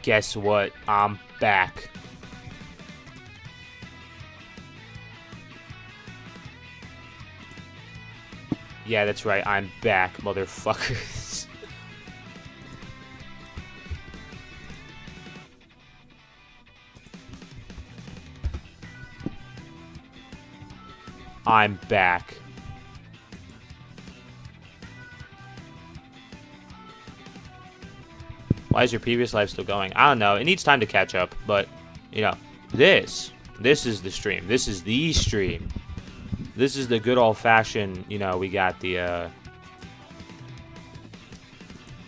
Guess what? I'm back. Yeah, that's right. I'm back, motherfuckers. I'm back. Why is your previous life still going? I don't know. It needs time to catch up, but, you know, this is the stream. This is the stream. This is the good old-fashioned, you know, we got the,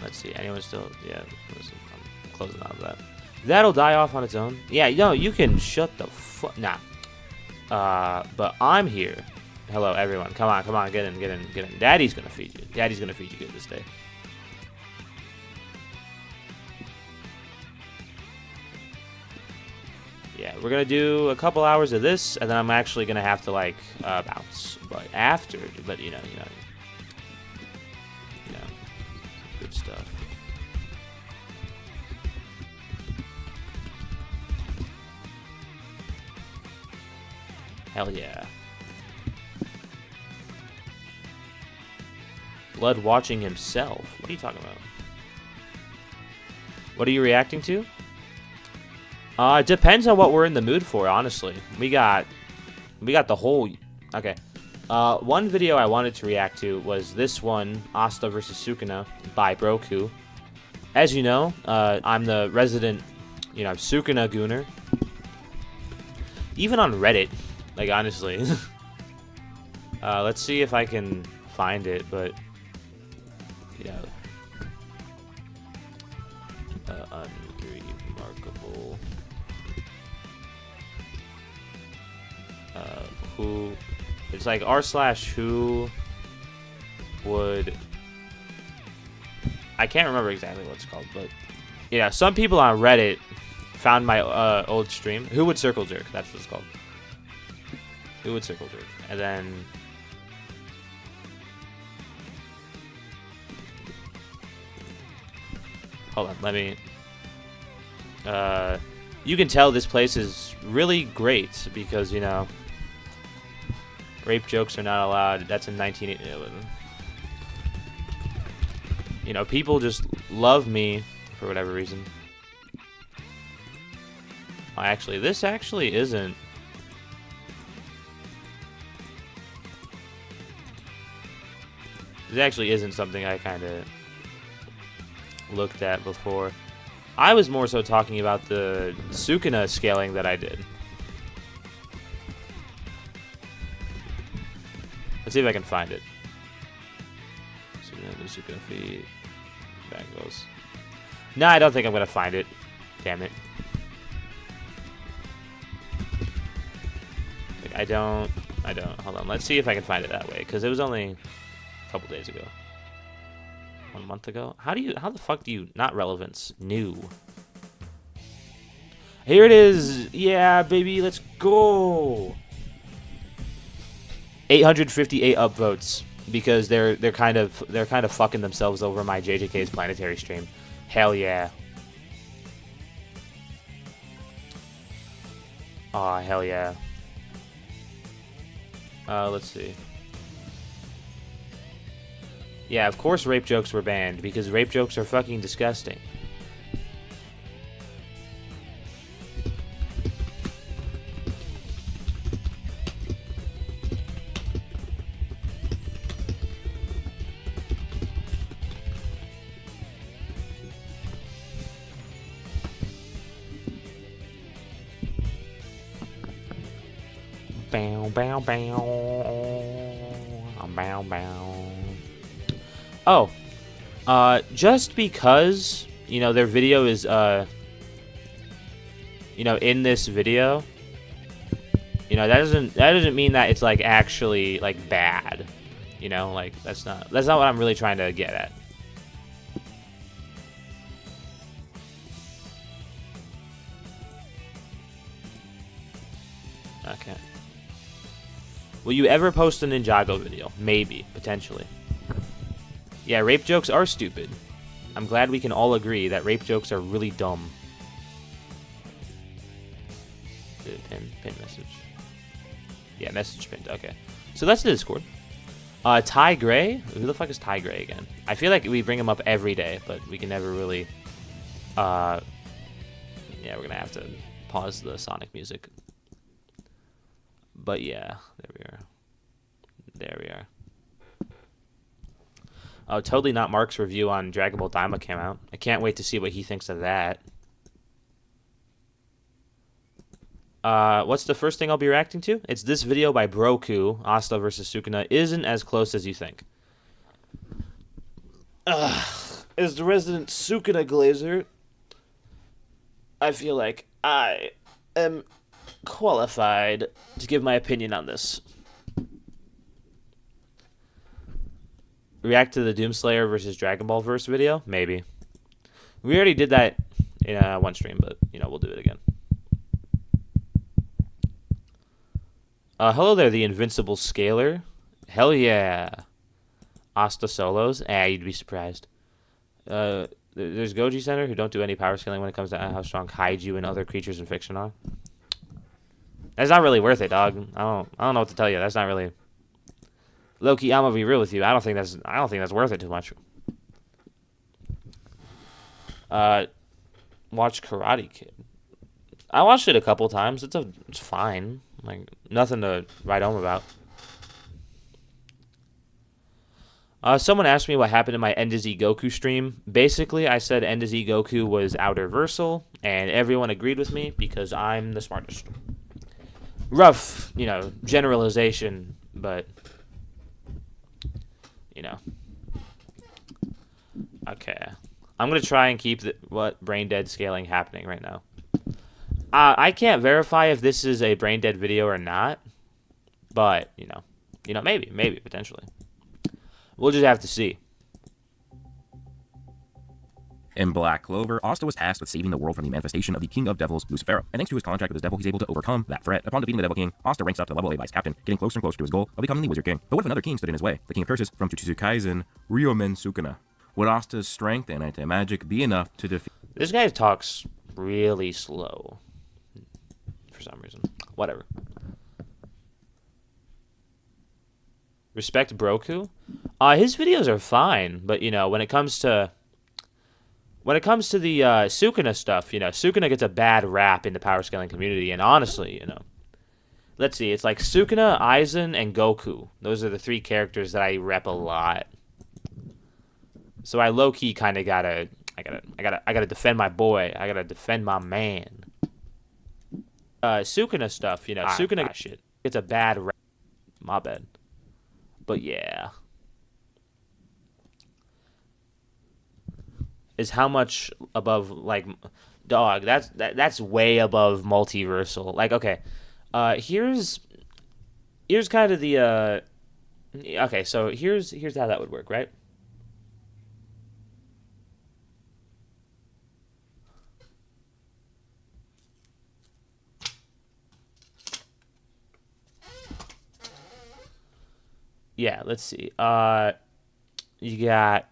let's see, anyone still, yeah, listen, I'm closing out of that. That'll die off on its own. Yeah, no, you can shut the fuck, nah. But I'm here. Hello, everyone. Come on, get in. Daddy's gonna feed you. Daddy's gonna feed you good this day. Yeah, we're gonna do a couple hours of this, and then I'm actually gonna have to like bounce. But after, you know, good stuff. Hell yeah. Blood watching himself. What are you talking about? What are you reacting to? It depends on what we're in the mood for, honestly. We got the whole... Okay. One video I wanted to react to was this one, Asta vs. Sukuna by Broku. As you know, I'm the resident, you know, Sukuna gooner. Even on Reddit, like, honestly. Let's see if I can find it, but... Yeah. Unremarkable... who... It's like r/who would... I can't remember exactly what it's called, but... Yeah, some people on Reddit found my old stream. Who would circle jerk? That's what it's called. Who would circle jerk? And then... Hold on, let me... you can tell this place is really great because, you know... Rape jokes are not allowed. That's in 1911. You know, people just love me for whatever reason. Oh, actually, this actually isn't... This actually isn't something I kind of looked at before. I was more so talking about the Sukuna scaling that I did. Let's see if I can find it. Sukuna feet. Back goes. No, I don't think I'm gonna find it. Damn it. Like, I don't. Hold on. Let's see if I can find it that way, because it was only a couple days ago. 1 month ago. How the fuck do you not relevance new? Here it is. Yeah, baby, let's go. 858 upvotes because they're kind of fucking themselves over my JJK's planetary stream. Hell yeah. Aw, hell yeah. Let's see. Yeah, of course rape jokes were banned because rape jokes are fucking disgusting. Bow, bow, bow. Bow, bow. Oh. Just because, you know, their video is, you know, in this video, you know, that doesn't mean that it's, like, actually, like, bad. You know, like, that's not what I'm really trying to get at. Okay. Will you ever post a Ninjago video? Maybe, potentially. Yeah, rape jokes are stupid. I'm glad we can all agree that rape jokes are really dumb. Pin message. Yeah, message pinned. Okay. So that's the Discord. Ty Gray? Who the fuck is Ty Gray again? I feel like we bring him up every day, but we can never really... yeah, we're going to have to pause the Sonic music. But yeah, there we are. There we are. Oh, totally not Mark's review on Dragon Ball Daima came out. I can't wait to see what he thinks of that. What's the first thing I'll be reacting to? It's this video by Broku, Asta versus Sukuna, isn't as close as you think. As the resident Sukuna glazer, I feel like I am qualified to give my opinion on this. React to the Doomslayer versus Dragon Ball Verse video? Maybe. We already did that in one stream, but, you know, we'll do it again. Hello there, the Invincible Scaler. Hell yeah. Asta solos? You'd be surprised. There's Goji Center, who don't do any power scaling when it comes to how strong kaiju and other creatures in fiction are. That's not really worth it, dog. I don't know what to tell you. That's not really... Low-key, I'm gonna be real with you. I don't think that's worth it too much. Watch Karate Kid. I watched it a couple times. It's fine. Like, nothing to write home about. Someone asked me what happened in my End to Z Goku stream. Basically, I said End to Z Goku was outerversal, and everyone agreed with me because I'm the smartest. Rough, you know, generalization, but, you know. Okay. I'm going to try and keep what Braindead scaling happening right now. I can't verify if this is a Braindead video or not, but, you know, maybe, potentially. We'll just have to see. In Black Clover, Asta was tasked with saving the world from the manifestation of the King of Devils, Lucifero, and thanks to his contract with his devil, he's able to overcome that threat. Upon defeating the Devil King, Asta ranks up to level A vice captain, getting closer and closer to his goal of becoming the Wizard King. But what if another king stood in his way? The King of Curses from Jujutsu Kaisen, Ryomen Sukuna. Would Asta's strength and anti-magic be enough to defeat... This guy talks really slow. For some reason. Whatever. Respect Broku? His videos are fine, but, you know, when it comes to the Sukuna stuff, you know, Sukuna gets a bad rap in the power scaling community, and honestly, you know, let's see, it's like Sukuna, Aizen, and Goku. Those are the three characters that I rep a lot. So I low-key kind of gotta defend my boy. I gotta defend my man. Sukuna stuff, you know, Sukuna shit. It's a bad rap. My bad. But yeah. Is how much above, like, dog, that's way above multiversal. Like, okay. Here's kind of the okay, so here's how that would work, right? Yeah, let's see. You got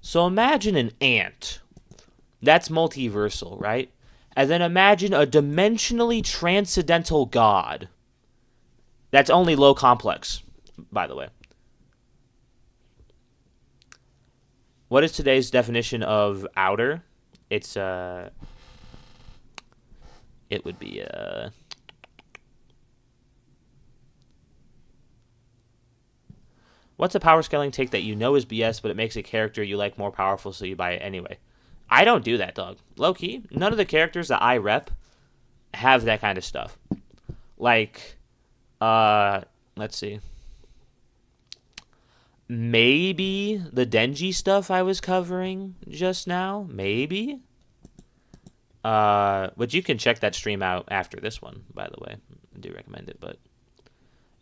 so imagine an ant. That's multiversal, right? And then imagine a dimensionally transcendental god. That's only low complex, by the way. What is today's definition of outer? It's it would be what's a power scaling take that you know is BS, but it makes a character you like more powerful, so you buy it anyway? I don't do that, dog. Low key, none of the characters that I rep have that kind of stuff. Like, let's see. Maybe the Denji stuff I was covering just now. Maybe. But you can check that stream out after this one, by the way. I do recommend it, but,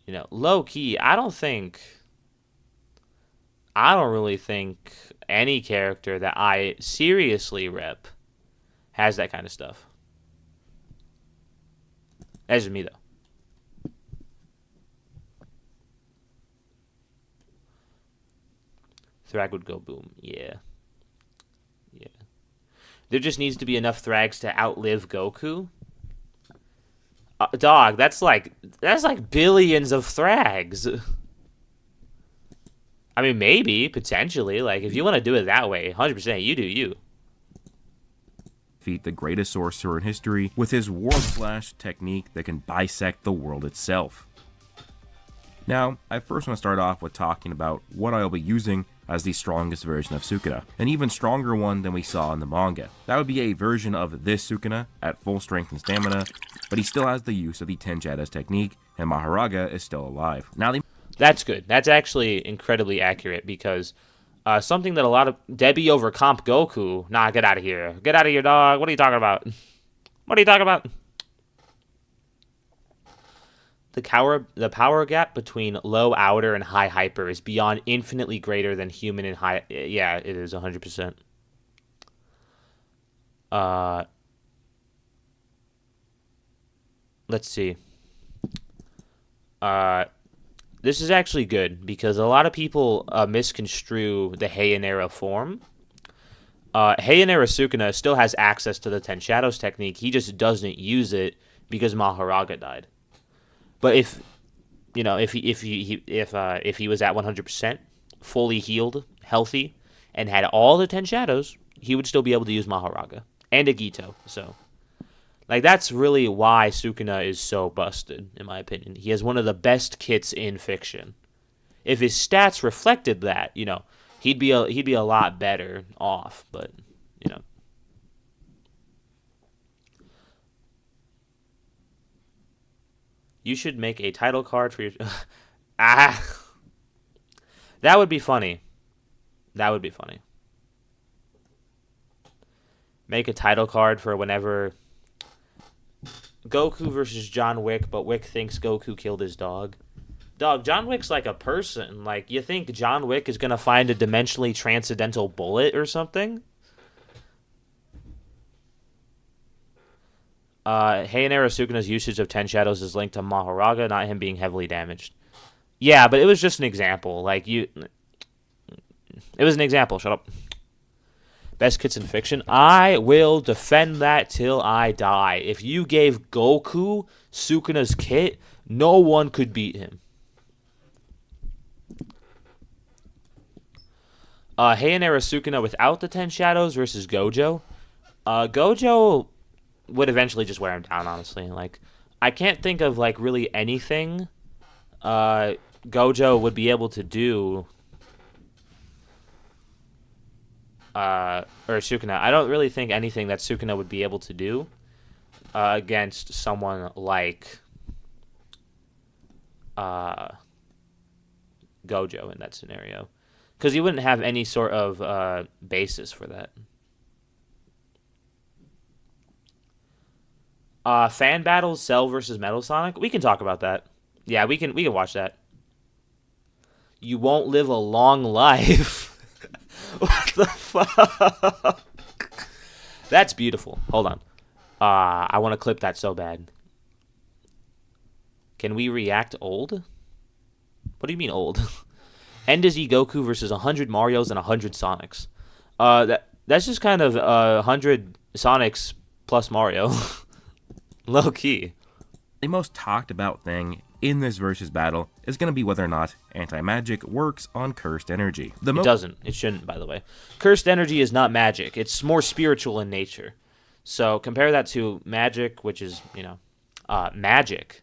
you know, low key, I don't really think any character that I seriously rep has that kind of stuff. That's just me, though. Thrag would go boom. Yeah. Yeah. There just needs to be enough Thrags to outlive Goku. Dog, that's like billions of Thrags. I mean, maybe, potentially. Like, if you want to do it that way, 100%, you do you. Defeat the greatest sorcerer in history with his World Slash technique that can bisect the world itself. Now, I first want to start off with talking about what I'll be using as the strongest version of Sukuna, an even stronger one than we saw in the manga. That would be a version of this Sukuna at full strength and stamina, but he still has the use of the Ten Shadows technique, and Maharaga is still alive. Now, That's good. That's actually incredibly accurate because something that a lot of Debbie over comp Goku. Nah, get out of here. Get out of here, dog. What are you talking about? What are you talking about? The power gap between low outer and high hyper is beyond infinitely greater than human and high. Yeah, it is 100%. Let's see. This is actually good because a lot of people misconstrue the Heian era form. Heian era Sukuna still has access to the Ten Shadows technique. He just doesn't use it because Maharaga died. But if he was at 100%, fully healed, healthy, and had all the 10 shadows, he would still be able to use Maharaga and Agito. So, like, that's really why Sukuna is so busted, in my opinion. He has one of the best kits in fiction. If his stats reflected that, he'd be a lot better off. But you should make a title card for your... That would be funny. That would be funny. Make a title card for whenever... Goku versus John Wick, but Wick thinks Goku killed his dog. Dog, John Wick's like a person. Like, you think John Wick is going to find a dimensionally transcendental bullet or something? Heian era Sukuna's usage of 10 shadows is linked to Maharaga, not him being heavily damaged. Yeah, but it was just an example. It was an example. Shut up. Best kits in fiction. I will defend that till I die. If you gave Goku Sukuna's kit, no one could beat him. Heian era Sukuna without the 10 shadows versus Gojo. Gojo would eventually just wear him down, honestly. Like, I can't think of really anything Gojo would be able to do or Sukuna. I don't really think anything that Sukuna would be able to do against someone like Gojo in that scenario, because he wouldn't have any sort of basis for that. Fan battles, Cell versus Metal Sonic. We can talk about that. Yeah, we can watch that. You won't live a long life. What the fuck? That's beautiful. Hold on. I want to clip that so bad. Can we react old? What do you mean old? End is Goku versus 100 Marios and 100 Sonics. That's just kind of 100 Sonics plus Mario. Low key. The most talked about thing in this versus battle is going to be whether or not anti-magic works on cursed energy. It doesn't. It shouldn't, by the way. Cursed energy is not magic. It's more spiritual in nature. So compare that to magic, which is, magic.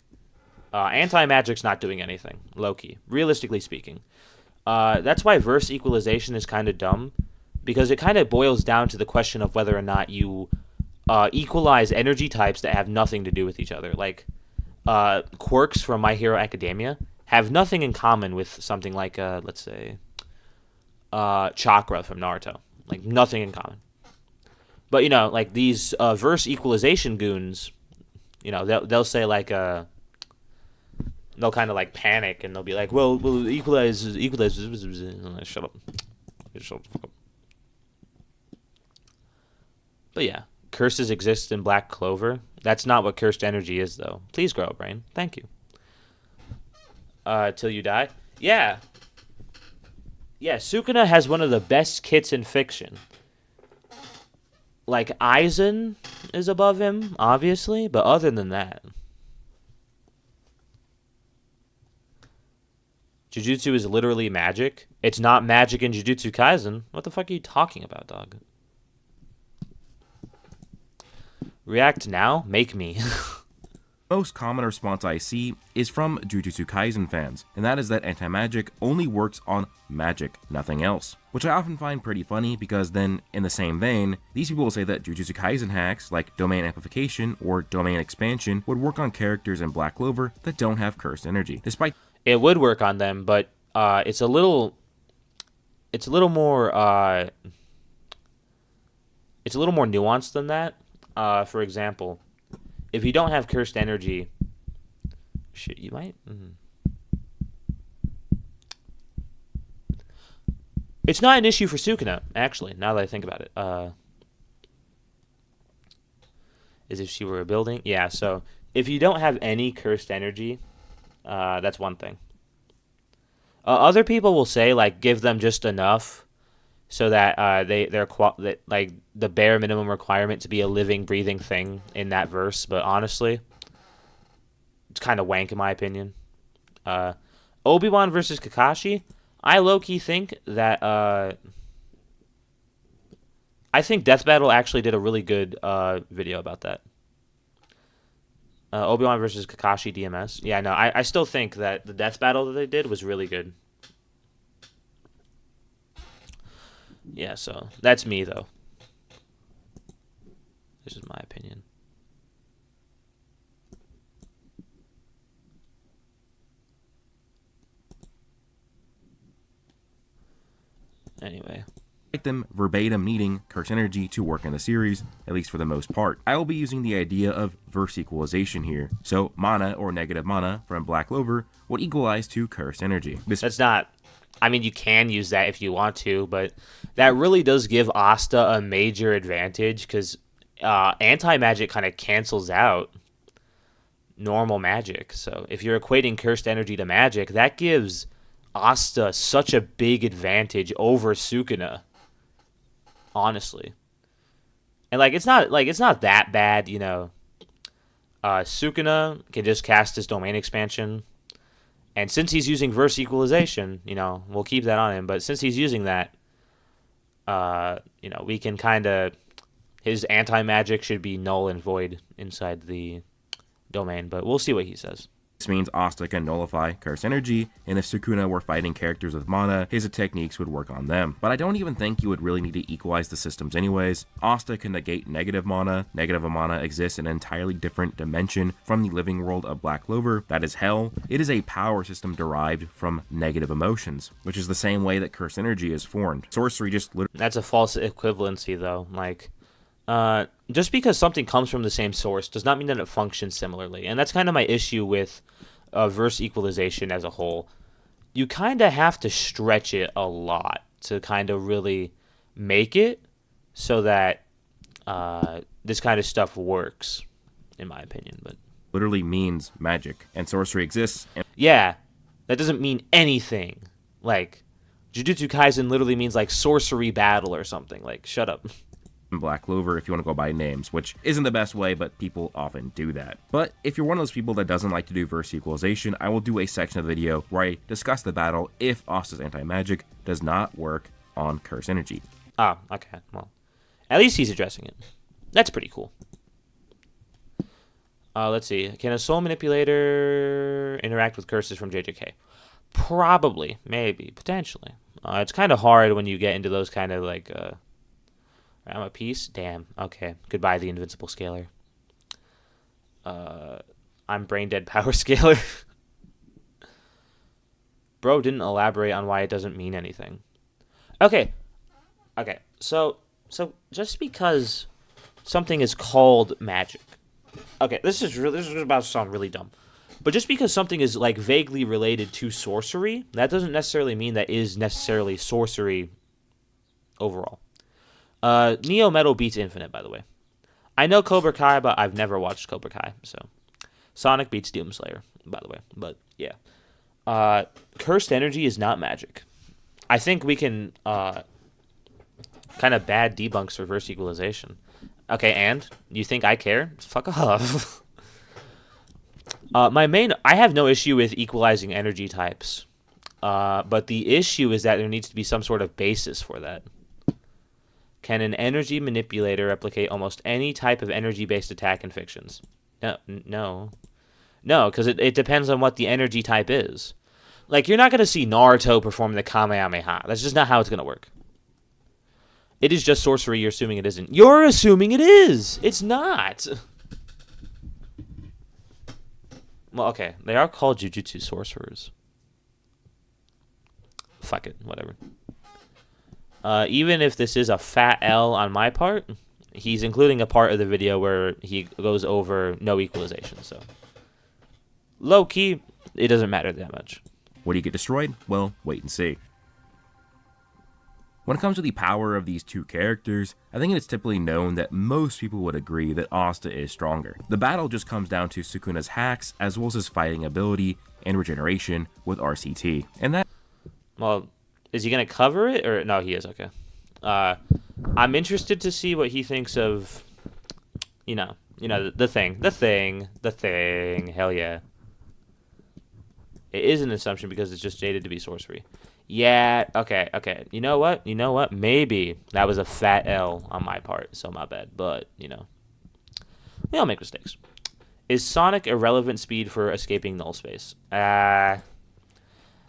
Anti-magic's not doing anything, low-key, realistically speaking. That's why verse equalization is kind of dumb, because it kind of boils down to the question of whether or not you equalize energy types that have nothing to do with each other. Like, quirks from My Hero Academia have nothing in common with something like, let's say, chakra from Naruto. Like, nothing in common. But, like, these verse equalization goons, they'll say, like, they'll kind of, like, panic, and they'll be like, well, equalize. Shut up. Shut the fuck up. But, yeah. Curses exist in Black Clover. That's not what cursed energy is, though. Please grow, brain. Thank you. Till you die. Yeah. Yeah, Sukuna has one of the best kits in fiction. Like, Aizen is above him, obviously, but other than that... Jujutsu is literally magic. It's not magic in Jujutsu Kaisen. What the fuck are you talking about, dog? React now? Make me. Most common response I see is from Jujutsu Kaisen fans, and that is that anti-magic only works on magic, nothing else. Which I often find pretty funny because then, in the same vein, these people will say that Jujutsu Kaisen hacks like domain amplification or domain expansion would work on characters in Black Clover that don't have cursed energy, despite It would work on them, but it's a little more nuanced than that. For example, if you don't have cursed energy, shit, you might. It's not an issue for Sukuna, actually. Now that I think about it, as if she were a building. Yeah. So if you don't have any cursed energy, that's one thing. Other people will say like give them just enough, so that that like the bare minimum requirement to be a living, breathing thing in that verse. But honestly, it's kind of wank in my opinion. Obi-Wan versus Kakashi. I low-key think that I think Death Battle actually did a really good video about that. Obi-Wan versus Kakashi DMS. Yeah, no, I still think that the Death Battle that they did was really good. Yeah, so that's me, though. This is my opinion. Anyway. them verbatim needing curse energy to work in the series, at least for the most part. I will be using the idea of verse equalization here. So mana or negative mana from Black Clover would equalize to curse energy. That's not... I mean, you can use that if you want to, but that really does give Asta a major advantage because anti-magic kind of cancels out normal magic. So if you're equating cursed energy to magic, that gives Asta such a big advantage over Sukuna. Honestly. And it's not that bad, you know. Sukuna can just cast his domain expansion. And since he's using verse equalization, you know, we'll keep that on him. But since he's using that, you know, we can kind of... His anti-magic should be null and void inside the domain. But we'll see what he says. This means Asta can nullify curse energy, and if Sukuna were fighting characters with mana, his techniques would work on them. But I don't even think you would really need to equalize the systems anyways. Asta can negate negative mana. Negative mana exists in an entirely different dimension from the living world of Black Clover, that is hell. It is a power system derived from negative emotions, which is the same way that curse energy is formed. Sorcery just literally... That's a false equivalency, though. Just because something comes from the same source does not mean that it functions similarly. And that's kind of my issue with verse equalization as a whole. You kind of have to stretch it a lot to kind of really make it so that this kind of stuff works, in my opinion. But literally means magic, and sorcery exists. Yeah, that doesn't mean anything. Like, Jujutsu Kaisen literally means, sorcery battle or something. Shut up. Black Clover if you want to go by names, which isn't the best way, but people often do that. But if you're one of those people that doesn't like to do verse equalization, I will do a section of the video where I discuss the battle if Asta's anti-magic does not work on curse energy. Ah, okay. Well, at least he's addressing it. That's pretty cool. Let's see. Can a soul manipulator interact with curses from JJK? Probably. Maybe. Potentially. It's kind of hard when you get into those kind of I'm a piece? Damn. Okay. Goodbye, the invincible scaler. I'm Braindead power scaler. Bro didn't elaborate on why it doesn't mean anything. Okay. So just because something is called magic. Okay, this is about to sound really dumb. But just because something is vaguely related to sorcery, that doesn't necessarily mean that is necessarily sorcery overall. Neo Metal beats Infinite, by the way. I know Cobra Kai, but I've never watched Cobra Kai, so. Sonic beats Doomslayer, by the way. But, yeah. Cursed energy is not magic. I think we can kind of bad debunks reverse equalization. Okay, and you think I care? Fuck off. I have no issue with equalizing energy types, but the issue is that there needs to be some sort of basis for that. Can an energy manipulator replicate almost any type of energy-based attack in fictions? No, because it depends on what the energy type is. Like, you're not going to see Naruto perform the Kamehameha. That's just not how it's going to work. It is just sorcery. You're assuming it isn't. You're assuming it is. It's not. Well, okay. They are called Jujutsu sorcerers. Fuck it. Whatever. Even if this is a fat L on my part, he's including a part of the video where he goes over no equalization. So, low-key, it doesn't matter that much. Would he get destroyed? Well, wait and see. When it comes to the power of these two characters, I think it's typically known that most people would agree that Asta is stronger. The battle just comes down to Sukuna's hacks, as well as his fighting ability and regeneration with RCT. And that... Well, is he going to cover it? Or no, he is, okay. I'm interested to see what he thinks of, the thing. Hell yeah. It is an assumption because it's just jaded to be sorcery. Yeah, okay. You know what? Maybe that was a fat L on my part, so my bad. But, we all make mistakes. Is Sonic irrelevant speed for escaping null space?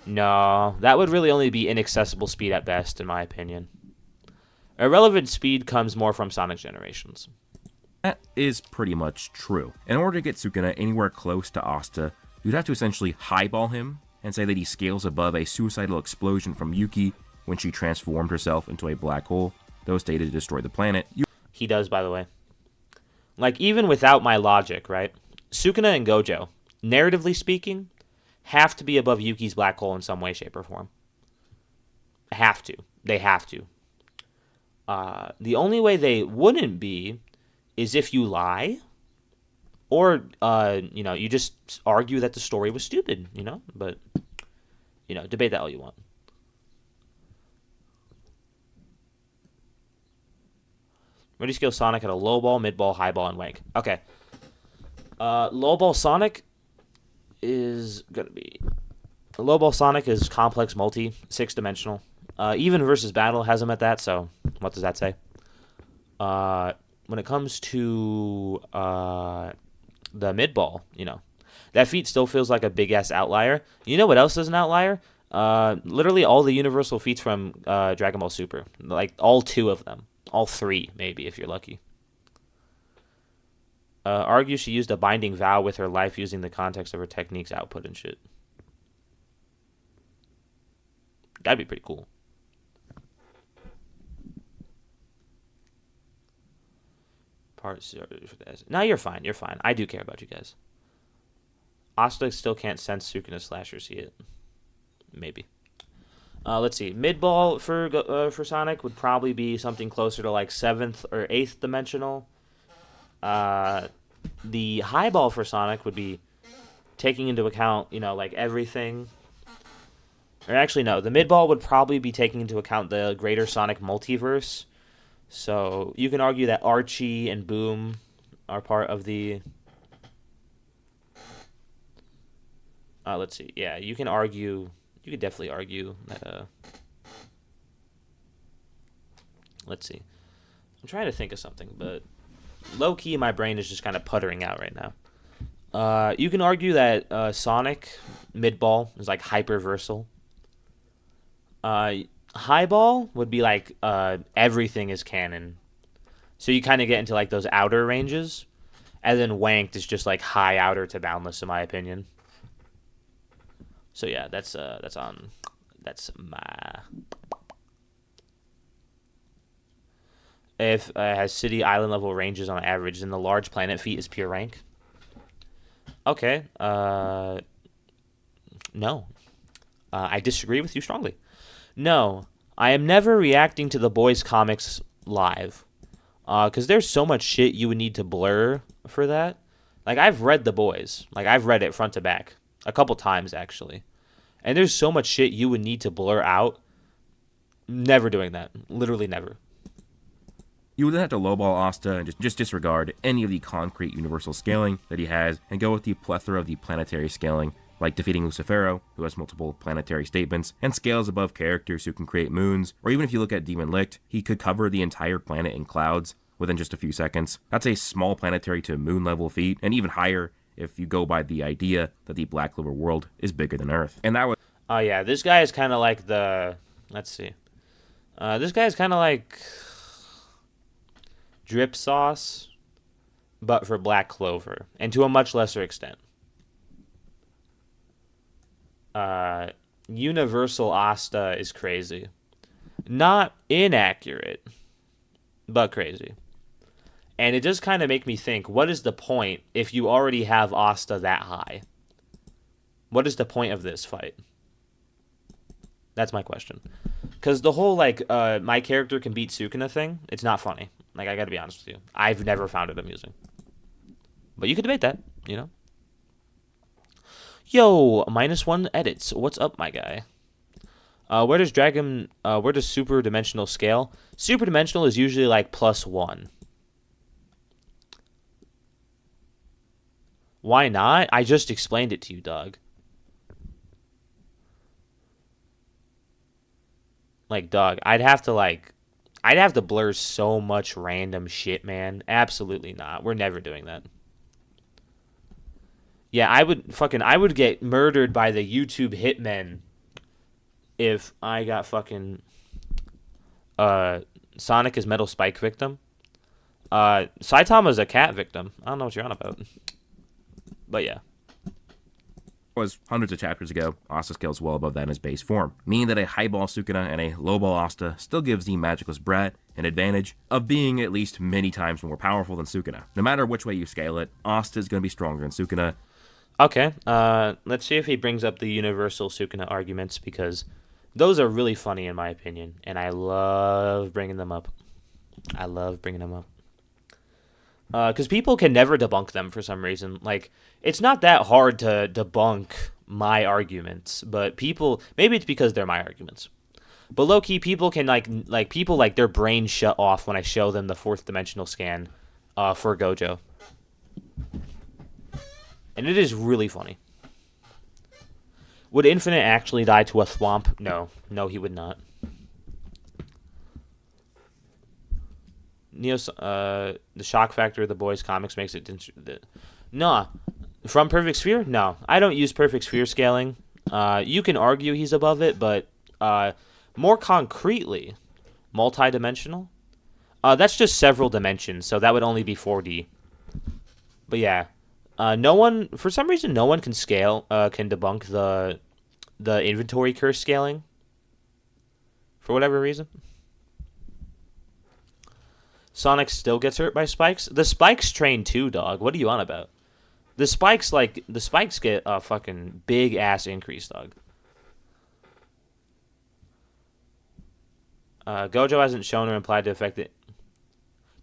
No. That would really only be inaccessible speed at best, in my opinion. Irrelevant speed comes more from Sonic generations. That is pretty much true. In order to get Sukuna anywhere close to Asta, you'd have to essentially highball him and say that he scales above a suicidal explosion from Yuki when she transformed herself into a black hole that was stated to destroy the planet. He does, by the way. Like, even without my logic, right? Sukuna and Gojo, narratively speaking, have to be above Yuki's black hole in some way, shape, or form. Have to. They have to. The only way they wouldn't be is if you lie. Or, you just argue that the story was stupid, But, debate that all you want. Ready scale Sonic at a low ball, mid ball, high ball, and wank. Okay. Low ball Sonic is going to be... Low ball Sonic is complex multi, 6-dimensional. Even versus battle has him at that, so what does that say? When it comes to... the mid ball, that feat still feels like a big ass outlier. You know what else is an outlier? Literally all the universal feats from Dragon Ball Super, like all 2 of them, all 3 maybe if you're lucky. Argue she used a binding vow with her life using the context of her technique's output and shit. That'd be pretty cool. No, you're fine. I do care about you guys. Asta still can't sense Sukuna's slasher, see it. Maybe. Let's see. Mid ball for Sonic would probably be something closer to like 7th or 8th dimensional. The high ball for Sonic would be taking into account, like everything. Or actually, no. The mid ball would probably be taking into account the greater Sonic multiverse. So you can argue that Archie and Boom are part of the... let's see. Yeah, you can argue... You could definitely argue that... Let's see. I'm trying to think of something, but... Low-key, my brain is just kind of puttering out right now. You can argue that Sonic mid-ball is like hyper-versal. Highball would be like everything is canon. So you kind of get into like those outer ranges. And then Wanked is just like high outer to boundless in my opinion. So yeah, that's my... If has city island level ranges on average, then the large planet feat is pure rank. Okay. No. I disagree with you strongly. No, I am never reacting to the boys' comics live. Because there's so much shit you would need to blur for that. Like, I've read The Boys. Like, I've read it front to back. A couple times, actually. And there's so much shit you would need to blur out Never doing that. Literally never. You would then have to lowball Asta and just disregard any of the concrete universal scaling that he has and go with the plethora of the planetary scaling, like defeating Lucifero, who has multiple planetary statements, and scales above characters who can create moons, or even if you look at Demon Licht, he could cover the entire planet in clouds within just a few seconds. That's a small planetary to moon level feat, and even higher if you go by the idea that the Black Clover world is bigger than Earth. And that was... Oh, yeah, this guy is kind of like the... Let's see. This guy is kind of like... Drip Sauce, but for Black Clover, and to a much lesser extent. Universal Asta is crazy. Not inaccurate, but crazy. And it does kind of make me think, what is the point if you already have Asta that high? What is the point of this fight? That's my question. Because the whole, like, my character can beat Sukuna thing, it's not funny. Like, I gotta be honest with you. I've never found it amusing. But you could debate that, you know? Yo, -1 edits. What's up, my guy? Where does super dimensional scale? Super dimensional is usually like +1. Why not? I just explained it to you, dog. Like, dog, I'd have to blur so much random shit, man. Absolutely not. We're never doing that. Yeah, I would get murdered by the YouTube hitmen if I got fucking Sonic is Metal Spike victim. Saitama is a cat victim. I don't know what you're on about. But yeah. Was hundreds of chapters ago, Asta scales well above that in his base form, meaning that a highball Sukuna and a lowball Asta still gives the magicless brat an advantage of being at least many times more powerful than Sukuna. No matter which way you scale it, Asta is going to be stronger than Sukuna. Okay, let's see if he brings up the universal Sukuna arguments, because those are really funny in my opinion, and I love bringing them up. Because people can never debunk them for some reason. Like, it's not that hard to debunk my arguments, but people, maybe it's because they're my arguments. But low-key, people can, people, their brains shut off when I show them the fourth dimensional scan for Gojo. And it is really funny. Would Infinite actually die to a thwomp? No. No, he would not. The shock factor of the boys' comics makes it... Nah. From Perfect Sphere? No. I don't use Perfect Sphere scaling. You can argue he's above it, but more concretely, multi-dimensional? That's just several dimensions, so that would only be 4D. But yeah. For some reason, no one can debunk the inventory curse scaling. For whatever reason. Sonic still gets hurt by spikes. The spikes train too, dog. What are you on about? The spikes get a fucking big ass increase, dog. Gojo hasn't shown or implied to affect it.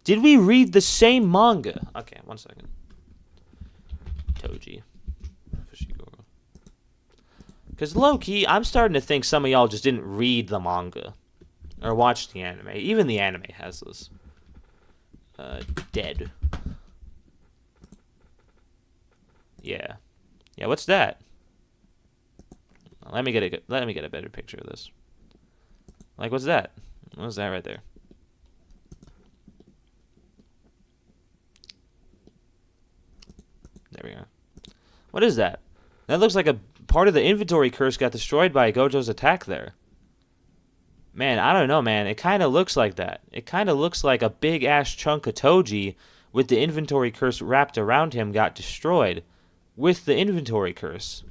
Did we read the same manga? Okay, 1 second. Toji. Because low-key, I'm starting to think some of y'all just didn't read the manga. Or watch the anime. Even the anime has this. Dead. Yeah. Yeah, what's that? Let me get a better picture of this. Like, what's that? What's that right there? There we go. What is that? That looks like a part of the inventory curse got destroyed by Gojo's attack there. Man, I don't know, man. It kind of looks like that. It kind of looks like a big-ass chunk of Toji with the inventory curse wrapped around him got destroyed with the inventory curse.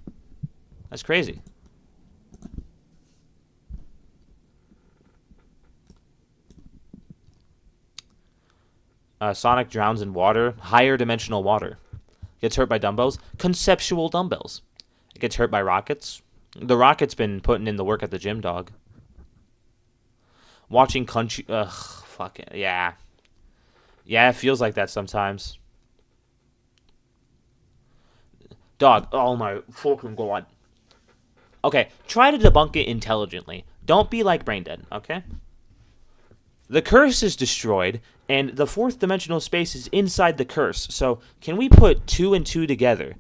That's crazy. Sonic drowns in water. Higher dimensional water. Gets hurt by dumbbells. Conceptual dumbbells. It gets hurt by rockets. The rocket's been putting in the work at the gym, dog. Watching country... Ugh, fuck it. Yeah. Yeah, it feels like that sometimes. Dog, oh my fucking god. Okay, try to debunk it intelligently. Don't be like Braindead, okay? The curse is destroyed, and the fourth dimensional space is inside the curse. So, can we put 2 and 2 together?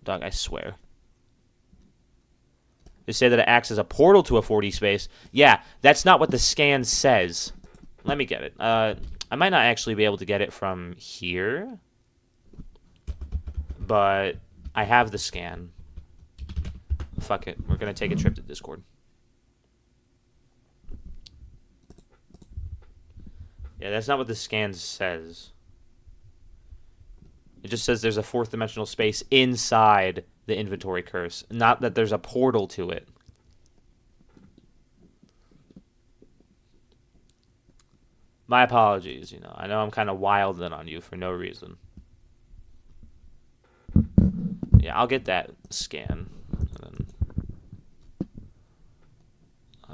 Dog, I swear. They say that it acts as a portal to a 4D space. Yeah, that's not what the scan says. Let me get it. I might not actually be able to get it from here. But I have the scan. Fuck it. We're going to take a trip to Discord. Yeah, that's not what the scan says. It just says there's a fourth dimensional space inside the inventory curse, not that there's a portal to it. My apologies, I know I'm kind of wilding on you for no reason. Yeah, I'll get that scan. And then,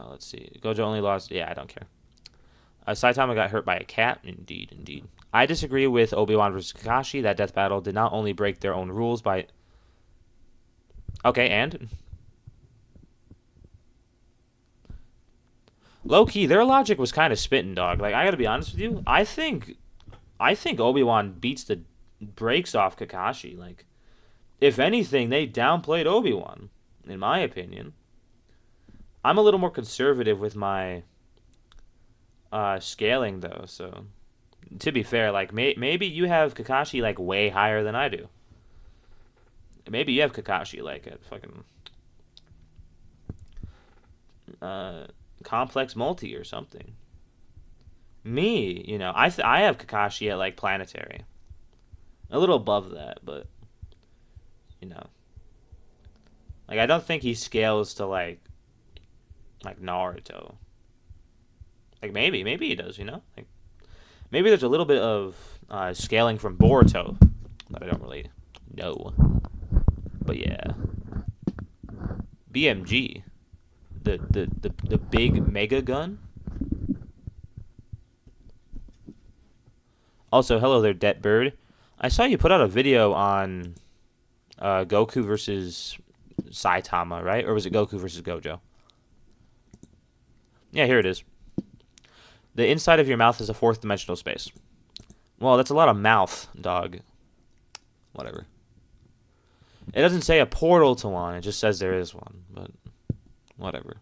let's see. Gojo only lost... Yeah, I don't care. Saitama got hurt by a cat. Indeed, indeed. I disagree with Obi-Wan versus Kakashi. That death battle did not only break their own rules by... Okay, and? Low-key, their logic was kind of spitting, dog. Like, I gotta be honest with you. I think Obi-Wan beats the brakes off Kakashi. Like, if anything, they downplayed Obi-Wan, in my opinion. I'm a little more conservative with my scaling, though, so... To be fair, like, maybe you have Kakashi, like, way higher than I do. Maybe you have Kakashi, like, at fucking... complex multi or something. Me, I have Kakashi at, like, planetary. A little above that, but... Like, I don't think he scales to, like Naruto. Like, maybe he does, Like, maybe there's a little bit of scaling from Boruto that I don't really know. But yeah. BMG. The big mega gun. Also, hello there, Det Bird. I saw you put out a video on Goku versus Saitama, right? Or was it Goku versus Gojo? Yeah, here it is. The inside of your mouth is a fourth dimensional space. Well, that's a lot of mouth, dog. Whatever. It doesn't say a portal to one. It just says there is one. But whatever.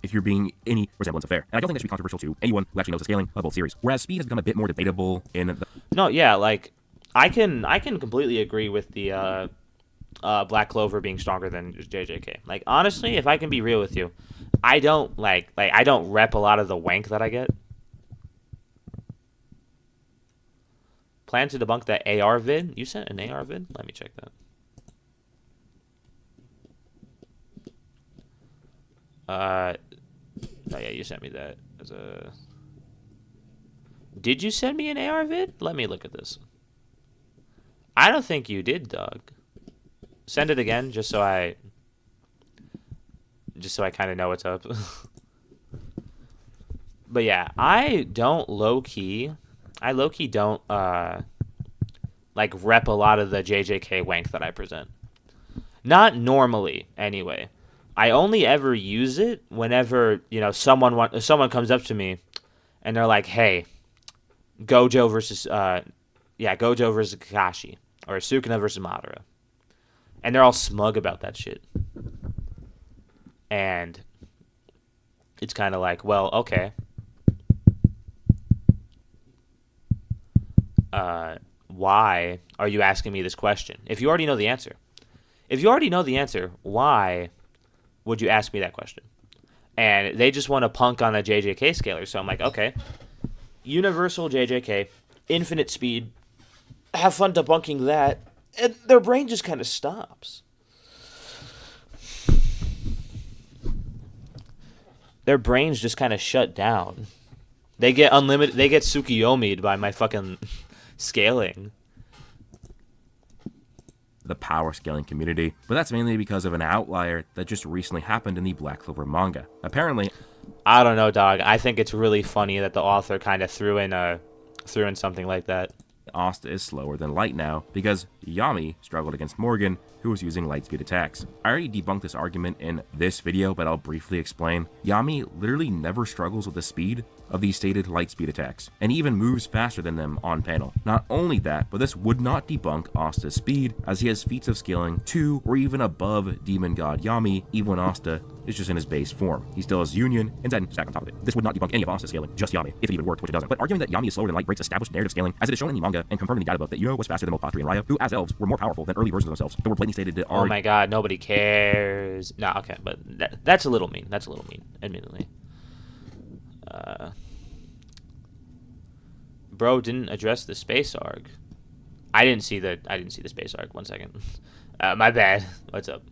If you're being any resemblance of fair. And I don't think that should be controversial to anyone who actually knows the scaling of both series. Whereas speed has become a bit more debatable in the... No, yeah, like, I can completely agree with the Black Clover being stronger than JJK. Like, honestly, if I can be real with you, I don't I don't rep a lot of the wank that I get. Plan to debunk that AR vid? You sent an AR vid? Let me check that. Oh yeah, you sent me that as a... Did you send me an AR vid? Let me look at this. I don't think you did, dog. Send it again, just so I kind of know what's up. But yeah, I low-key don't like rep a lot of the JJK wank that I present. Not normally, anyway. I only ever use it whenever, someone comes up to me and they're like, "Hey, Gojo versus Kakashi, or Sukuna versus Madara." And they're all smug about that shit. And it's kind of like, well, okay. Why are you asking me this question? If you already know the answer. Why would you ask me that question? And they just want to punk on a JJK scaler. So I'm like, okay. Universal JJK, infinite speed. Have fun debunking that. And their brain just kind of stops. Their brains just kind of shut down. They get unlimited. They get Tsukiyomi'd by my fucking scaling. The power scaling community, but that's mainly because of an outlier that just recently happened in the Black Clover manga. Apparently, I don't know, dog. I think it's really funny that the author kind of threw in something like that. Asta is slower than light now because Yami struggled against Morgan, who was using light speed attacks. I already debunked this argument in this video, but I'll briefly explain. Yami literally never struggles with the speed of these stated light speed attacks, and even moves faster than them on panel. Not only that, but this would not debunk Asta's speed, as he has feats of scaling to or even above Demon God Yami, even when Asta is just in his base form. He still has Union and Zen stacked on top of it. This would not debunk any of Asta's scaling, just Yami, if it even worked, which it doesn't. But arguing that Yami is slower than light breaks established narrative scaling, as it is shown in the manga and confirmed in the data book that Yuno was faster than both Patri and Raya, who as elves were more powerful than early versions of themselves, that were blatantly stated to Oh my god, nobody cares. No, okay, but that's a little mean. That's a little mean, admittedly. Bro didn't address the space arc. I didn't see the space arc. 1 second. My bad. What's up?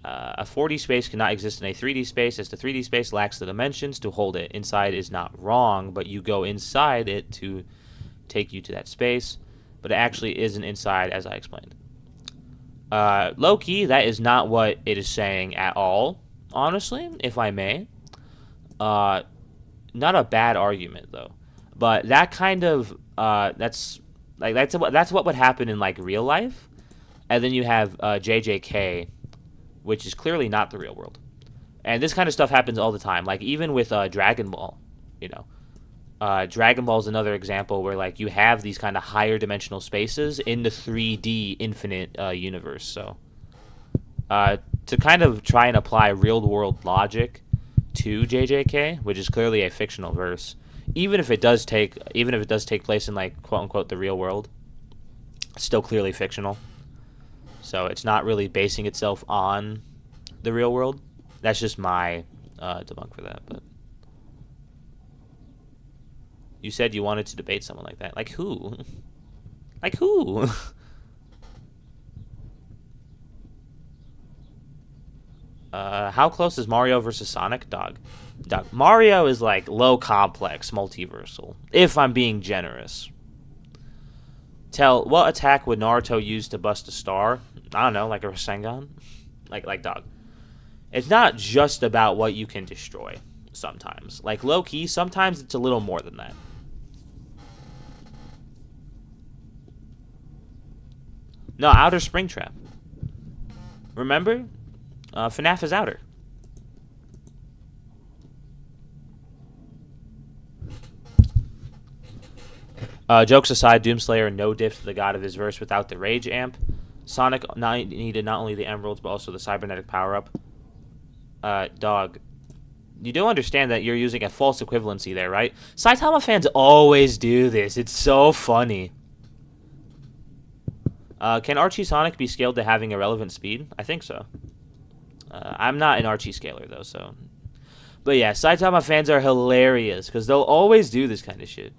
A 4D space cannot exist in a 3D space, as the 3D space lacks the dimensions to hold it. Inside is not wrong, but you go inside it to take you to that space. But it actually isn't inside, as I explained. Low-key, that is not what it is saying at all, honestly, if I may. Not a bad argument, though. But that kind of, that's what would happen in, like, real life. And then you have JJK, which is clearly not the real world. And this kind of stuff happens all the time. Like, even with Dragon Ball, you know. Dragon Ball is another example where, like, you have these kind of higher dimensional spaces in the 3D infinite universe. So, to kind of try and apply real-world logic to JJK, which is clearly a fictional verse, even if it does take place in, like, quote-unquote the real world, it's still clearly fictional. So it's not really basing itself on the real world. That's just my debunk for that. But you said you wanted to debate someone like that. Like who? Like who? How close is Mario versus Sonic? Dog. Mario is like low complex, multiversal. If I'm being generous. What attack would Naruto use to bust a star? I don't know, like a Rasengan? Like dog. It's not just about what you can destroy sometimes. Like low-key, sometimes it's a little more than that. No, Outer Springtrap. Remember? FNAF is Outer. Jokes aside, Doomslayer no diffed the god of his verse without the rage amp. Sonic needed not only the emeralds, but also the cybernetic power-up. Dog, you do understand that you're using a false equivalency there, right? Saitama fans always do this. It's so funny. Can Archie Sonic be scaled to having irrelevant speed? I think so. I'm not an Archie scaler, though, so... But yeah, Saitama fans are hilarious, because they'll always do this kind of shit.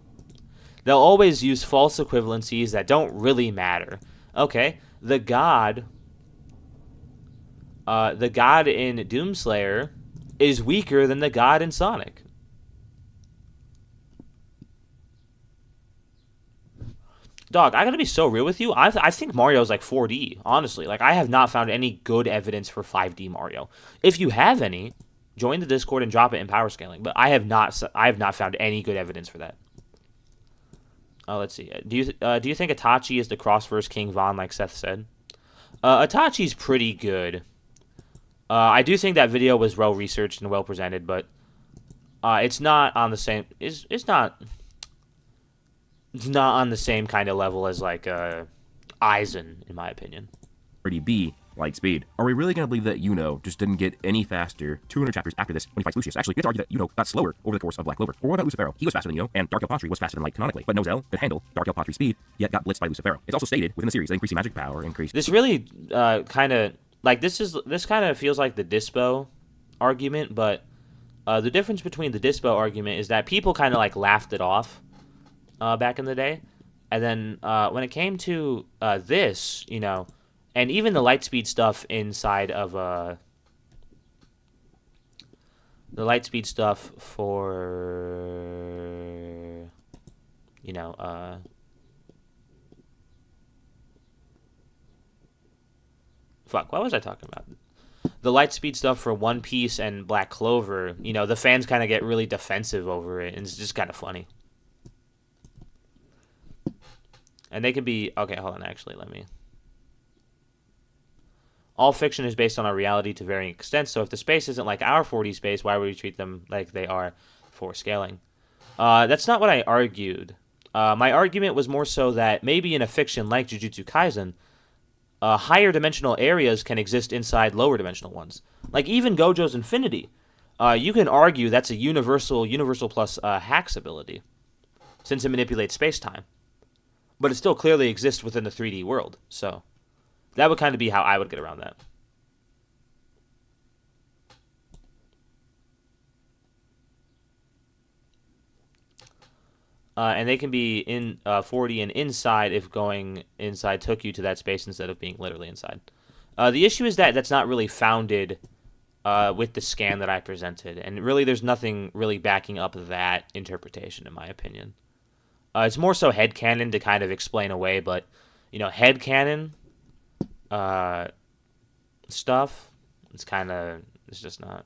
They'll always use false equivalencies that don't really matter. Okay, the god in Doomslayer is weaker than the god in Sonic. Dog, I gotta be so real with you. I think Mario's like 4D, honestly. Like, I have not found any good evidence for 5D Mario. If you have any, join the Discord and drop it in power scaling. But I have not found any good evidence for that. Let's see. Do you think Itachi is the cross-verse King Von, like Seth said? Itachi's pretty good. I do think that video was well researched and well presented, but it's not on the same. It's not on the same kind of level as like Aizen, in my opinion. B, light speed. Are we really going to believe that Yuno just didn't get any faster 200 chapters after this when he fights Lucius? Actually, we have to argue that Yuno got slower over the course of Black Clover. Or what about Lucifero? He was faster than Yuno, and Dark Elpatri was faster than light canonically. But Nozel could handle Dark Elpatri's speed, yet got blitzed by Lucifero. It's also stated within the series that increasing magic power increased. This really kind of like this kind of feels like the Dispo argument, but the difference between the Dispo argument is that people kind of like laughed it off back in the day, and then when it came to this, you know. And even the lightspeed stuff inside of the lightspeed stuff for you know fuck, what was I talking about? The lightspeed stuff for One Piece and Black Clover, you know, the fans kind of get really defensive over it, and it's just kind of funny. And they can be... Okay, hold on, actually, let me... All fiction is based on our reality to varying extents, so if the space isn't like our 4D space, why would we treat them like they are for scaling? That's not what I argued. My argument was more so that maybe in a fiction like Jujutsu Kaisen, higher dimensional areas can exist inside lower dimensional ones. Like even Gojo's Infinity. You can argue that's a universal plus hacks ability, since it manipulates space-time. But it still clearly exists within the 3D world, so that would kind of be how I would get around that. And they can be in 4D and inside if going inside took you to that space instead of being literally inside. The issue is that that's not really founded with the scan that I presented. And really there's nothing really backing up that interpretation, in my opinion. It's more so headcanon to kind of explain away, but, you know, headcanon stuff, it's just not.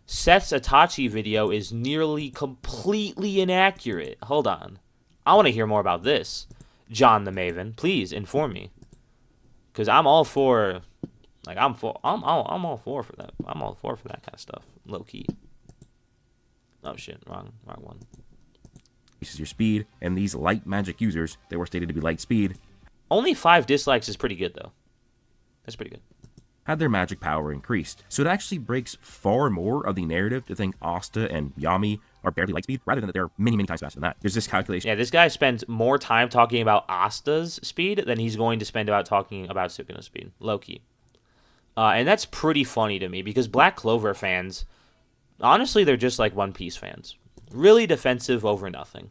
Seth's Itachi video is nearly completely inaccurate. Hold on. I want to hear more about this. John the Maven, please inform me. Because I'm all for, like, I'm all for that. I'm all for that kind of stuff. Low key. Oh shit, wrong one. Increases your speed, and these light magic users that were stated to be light speed Only 5 dislikes is pretty good, though. That's pretty good. had their magic power increased. So it actually breaks far more of the narrative to think Asta and Yami are barely light speed, rather than that they're many, many times faster than that. There's this calculation. Yeah, this guy spends more time talking about Asta's speed than he's going to spend about talking about Sukuna's speed. Low-key. And that's pretty funny to me, because Black Clover fans, honestly, they're just like One Piece fans. Really defensive over nothing.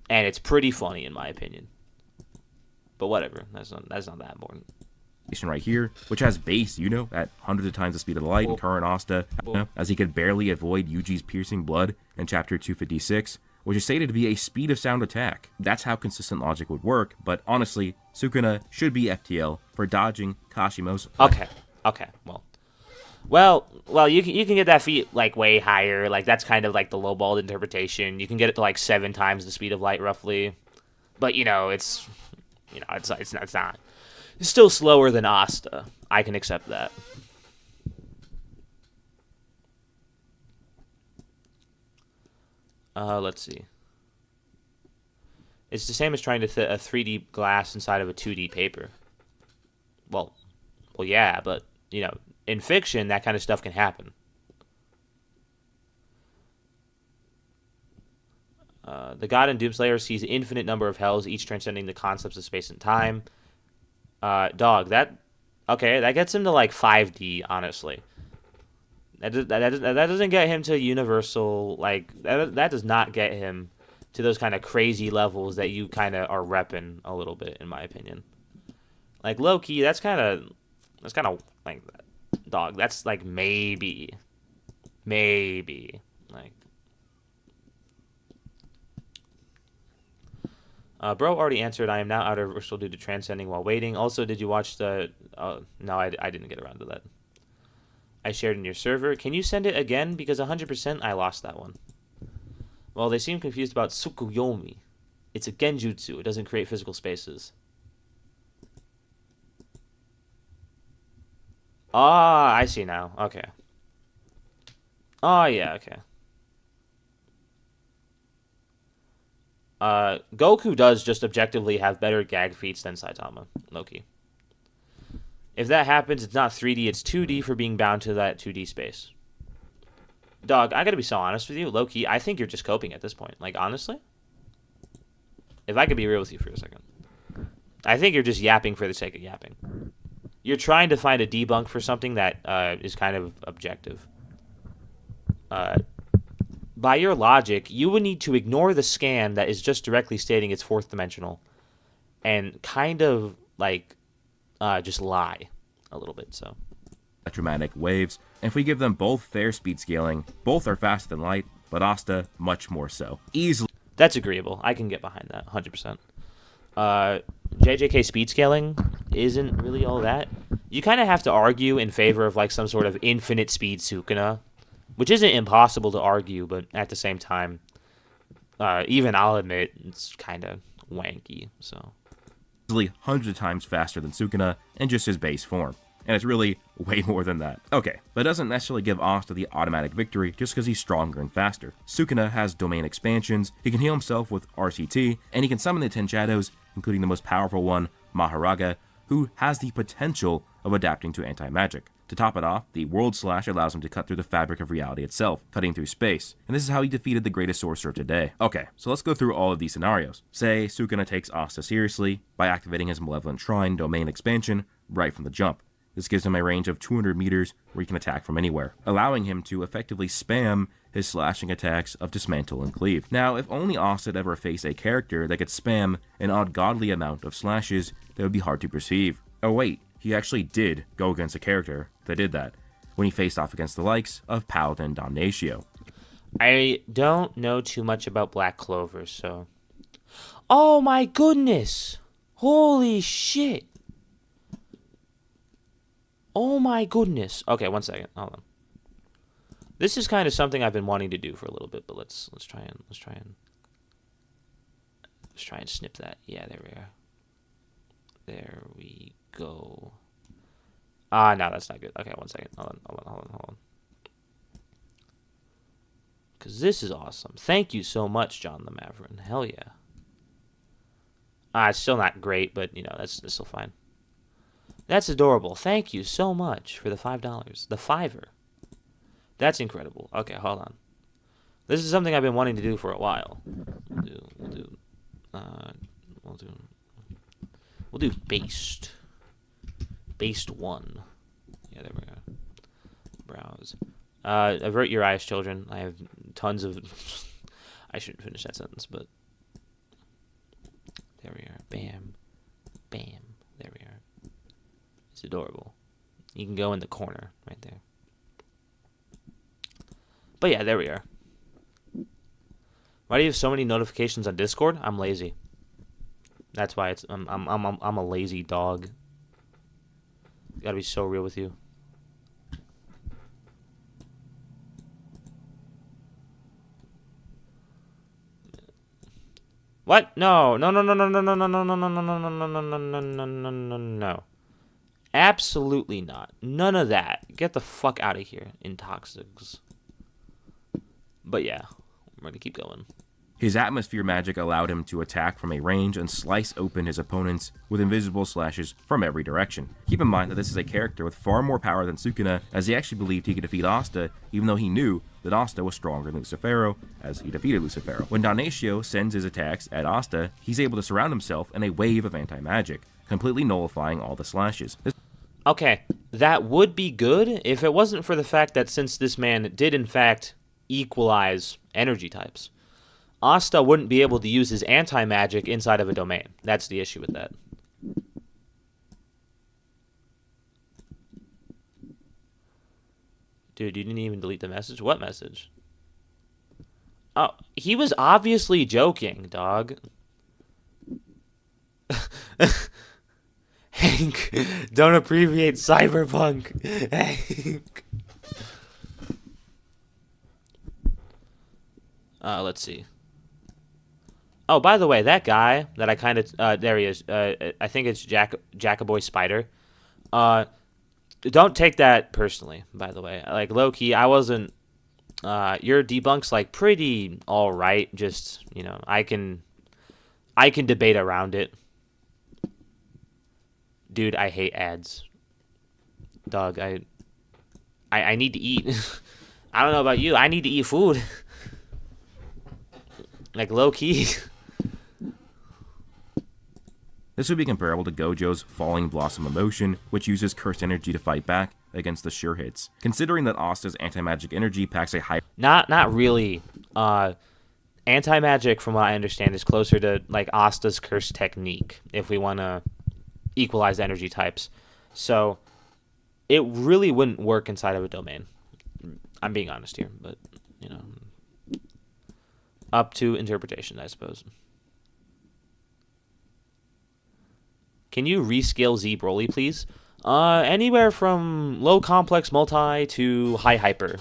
And it's pretty funny, in my opinion. But whatever, that's not that important. Right here, which has base, at hundreds of times the speed of the light, and current Asta, as he could barely avoid Yuji's piercing blood in chapter 256, which is stated to be a speed of sound attack. That's how consistent logic would work, but honestly, Sukuna should be FTL for dodging Kashimo's... Okay, well, you can get that feat like way higher. Like that's kind of like the lowballed interpretation. You can get it to like 7 times the speed of light, roughly. But it's not. It's still slower than Asta. I can accept that. Let's see. It's the same as trying to fit a 3D glass inside of a 2D paper. Well, yeah, but, in fiction, that kind of stuff can happen. The god in Doomslayer sees an infinite number of hells, each transcending the concepts of space and time. Dog, that gets him to like 5D, honestly. That doesn't get him to universal, like, that does not get him to those kind of crazy levels that you kind of are repping a little bit, in my opinion. Like, low-key, that's kind of, like, dog, that's like maybe, like. Bro already answered, I am now out of reversal due to transcending while waiting. Also, did you watch the... no, I didn't get around to that. I shared in your server. Can you send it again? Because 100% I lost that one. Well, they seem confused about Tsukuyomi. It's a genjutsu. It doesn't create physical spaces. Ah, I see now. Okay. Oh, yeah, okay. Goku does just objectively have better gag feats than Saitama, Loki. If that happens, it's not 3D, it's 2D for being bound to that 2D space. Dog, I gotta be so honest with you, Loki, I think you're just coping at this point. Like, honestly? If I could be real with you for a second. I think you're just yapping for the sake of yapping. You're trying to find a debunk for something that is kind of objective. By your logic, you would need to ignore the scan that is just directly stating it's 4th dimensional and kind of, like, just lie a little bit, so. Dramatic waves, and if we give them both fair speed scaling, both are faster than light, but Asta much more so. Easily. That's agreeable. I can get behind that, 100%. JJK speed scaling isn't really all that. You kind of have to argue in favor of, like, some sort of infinite speed Sukuna, which isn't impossible to argue, but at the same time, even I'll admit it's kind of wanky. So Easily hundreds of times faster than Sukuna in just his base form. And it's really way more than that. Okay, but it doesn't necessarily give Asta the automatic victory just because he's stronger and faster. Sukuna has domain expansions, he can heal himself with RCT, and he can summon the 10 shadows, including the most powerful one, Maharaga, who has the potential of adapting to anti-magic. To top it off, the World Slash allows him to cut through the fabric of reality itself, cutting through space, and this is how he defeated the greatest sorcerer today. Okay, so let's go through all of these scenarios. Say, Sukuna takes Asta seriously by activating his Malevolent Shrine domain expansion right from the jump. This gives him a range of 200 meters where he can attack from anywhere, allowing him to effectively spam his slashing attacks of Dismantle and Cleave. Now, if only Asta had ever faced a character that could spam an ungodly amount of slashes, that would be hard to perceive. Oh wait, he actually did go against a character that did that, when he faced off against the likes of Paladin Damnatio. I don't know too much about Black Clover, so... Oh my goodness! Holy shit! Oh my goodness. Okay, 1 second. Hold on. This is kind of something I've been wanting to do for a little bit, but let's try and snip that. Yeah, there we are. There we go. Ah, no, that's not good. Okay, 1 second. Hold on. Because this is awesome. Thank you so much, John the Maverick. Hell yeah. It's still not great, but, you know, that's still fine. That's adorable. Thank you so much for the $5. The $5. That's incredible. Okay, hold on. This is something I've been wanting to do for a while. We'll do based. Based 1. Yeah, there we go. Browse. Avert your eyes, children. I have tons of... I shouldn't finish that sentence, but... There we are. Bam. Bam. There we are. It's adorable. You can go in the corner right there. But yeah, there we are. Why do you have so many notifications on Discord? I'm lazy. That's why it's I'm a lazy dog. Gotta be so real with you. What? No. No. Absolutely not. None of that. Get the fuck out of here, Intoxics. But yeah, I'm ready to keep going. His atmosphere magic allowed him to attack from a range and slice open his opponents with invisible slashes from every direction. Keep in mind that this is a character with far more power than Sukuna, as he actually believed he could defeat Asta, even though he knew that Asta was stronger than Lucifero, as he defeated Lucifero. When Damnatio sends his attacks at Asta, he's able to surround himself in a wave of anti-magic, completely nullifying all the slashes. Okay, that would be good if it wasn't for the fact that since this man did in fact equalize energy types, Asta wouldn't be able to use his anti-magic inside of a domain. That's the issue with that. Dude, you didn't even delete the message? What message? Oh, he was obviously joking, dog. Hank, don't abbreviate cyberpunk. Hank. Let's see. Oh, by the way, that guy that I kind of... there he is. I think it's Jackaboy Spider. Don't take that personally, by the way. Like, low-key, I wasn't... your debunk's, like, pretty alright. Just, you know, I can debate around it. Dude, I hate ads. Dog, I need to eat. I don't know about you. I need to eat food. Like, low-key. This would be comparable to Gojo's Falling Blossom emotion, which uses cursed energy to fight back against the sure hits. Considering that Asta's anti-magic energy packs a high... Not really. Anti-magic, from what I understand, is closer to, like, Asta's curse technique, if we want to equalize energy types. So, it really wouldn't work inside of a domain. I'm being honest here, but, you know... Up to interpretation, I suppose. Can you rescale Z Broly, please? Anywhere from low complex multi to high hyper.